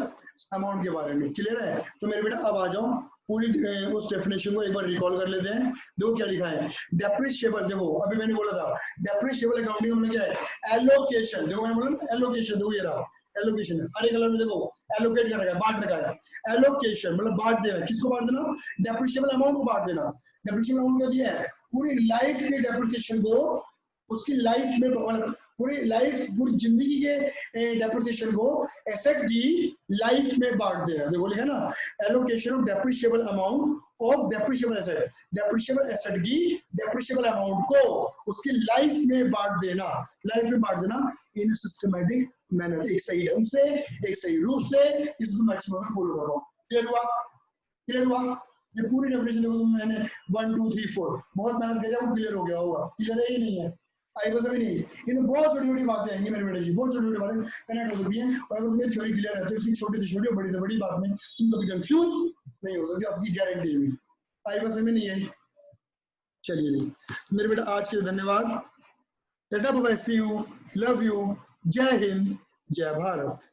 अमाउंट के बारे में। क्लियर है? तो मेरे बेटा अब आ जाओ, पूरी उस डेफिनेशन को एक बार रिकॉल कर लेते हैं। देखो क्या लिखा है डेप्रिशिएबल। देखो अभी मैंने बोला था डेप्रिशिएबल अकाउंटिंग में क्या है? एलोकेशन। देखो मैंने बोला एलोकेशन, देखो ये रहा एलोकेशन, हरे कलर में देखो एलोकेट कर रखा है, बांट रखा है। एलोकेशन मतलब बांट देना। किसको बांट देना? डेप्रिशिएबल अमाउंट को बांट देना। डेप्रिशिएबल अमाउंट क्या दिया है? पूरी लाइफ के डेप्रिसिएशन को, उसकी लाइफ में मतलब पूरी लाइफ, पूरी जिंदगी के डेप्रिसिएशन को एसेट की लाइफ में बांट देना। देखो लिखा ना allocation of depreciable amount of depreciable asset. Depreciable asset की डेप्रिशिएबल अमाउंट को उसकी लाइफ में बांट देना, लाइफ में बांट देना इन सिस्टमैटिक मैनर, एक सही ढंग से, एक सही रूप से, इस मैक्सिमम फॉलो करो। क्लियर हुआ? क्लियर हुआ? ये पूरी डेफिनेशन देखो तुम, मैंने 1 2 3 4 बहुत मेहनत किया, वो क्लियर हो गया होगा। क्लियर है? ये नहीं है आई बस अभी नहीं, इनमें बहुत छोटी छोटी बातें आएंगी मेरे बेटे जी, बहुत छोटी छोटी बातें कनेक्ट हो सकती हैं। और अगर तुम्हें थ्योरी क्लियर है तो इसकी छोटी से छोटी और बड़ी से बड़ी बात में तुम कभी कंफ्यूज नहीं हो सकते, आपकी गारंटी है। आई बस में नहीं आई? चलिए जी मेरे बेटा आज के लिए धन्यवाद। Tata bye, see you, love you, जय हिंद, जय भारत।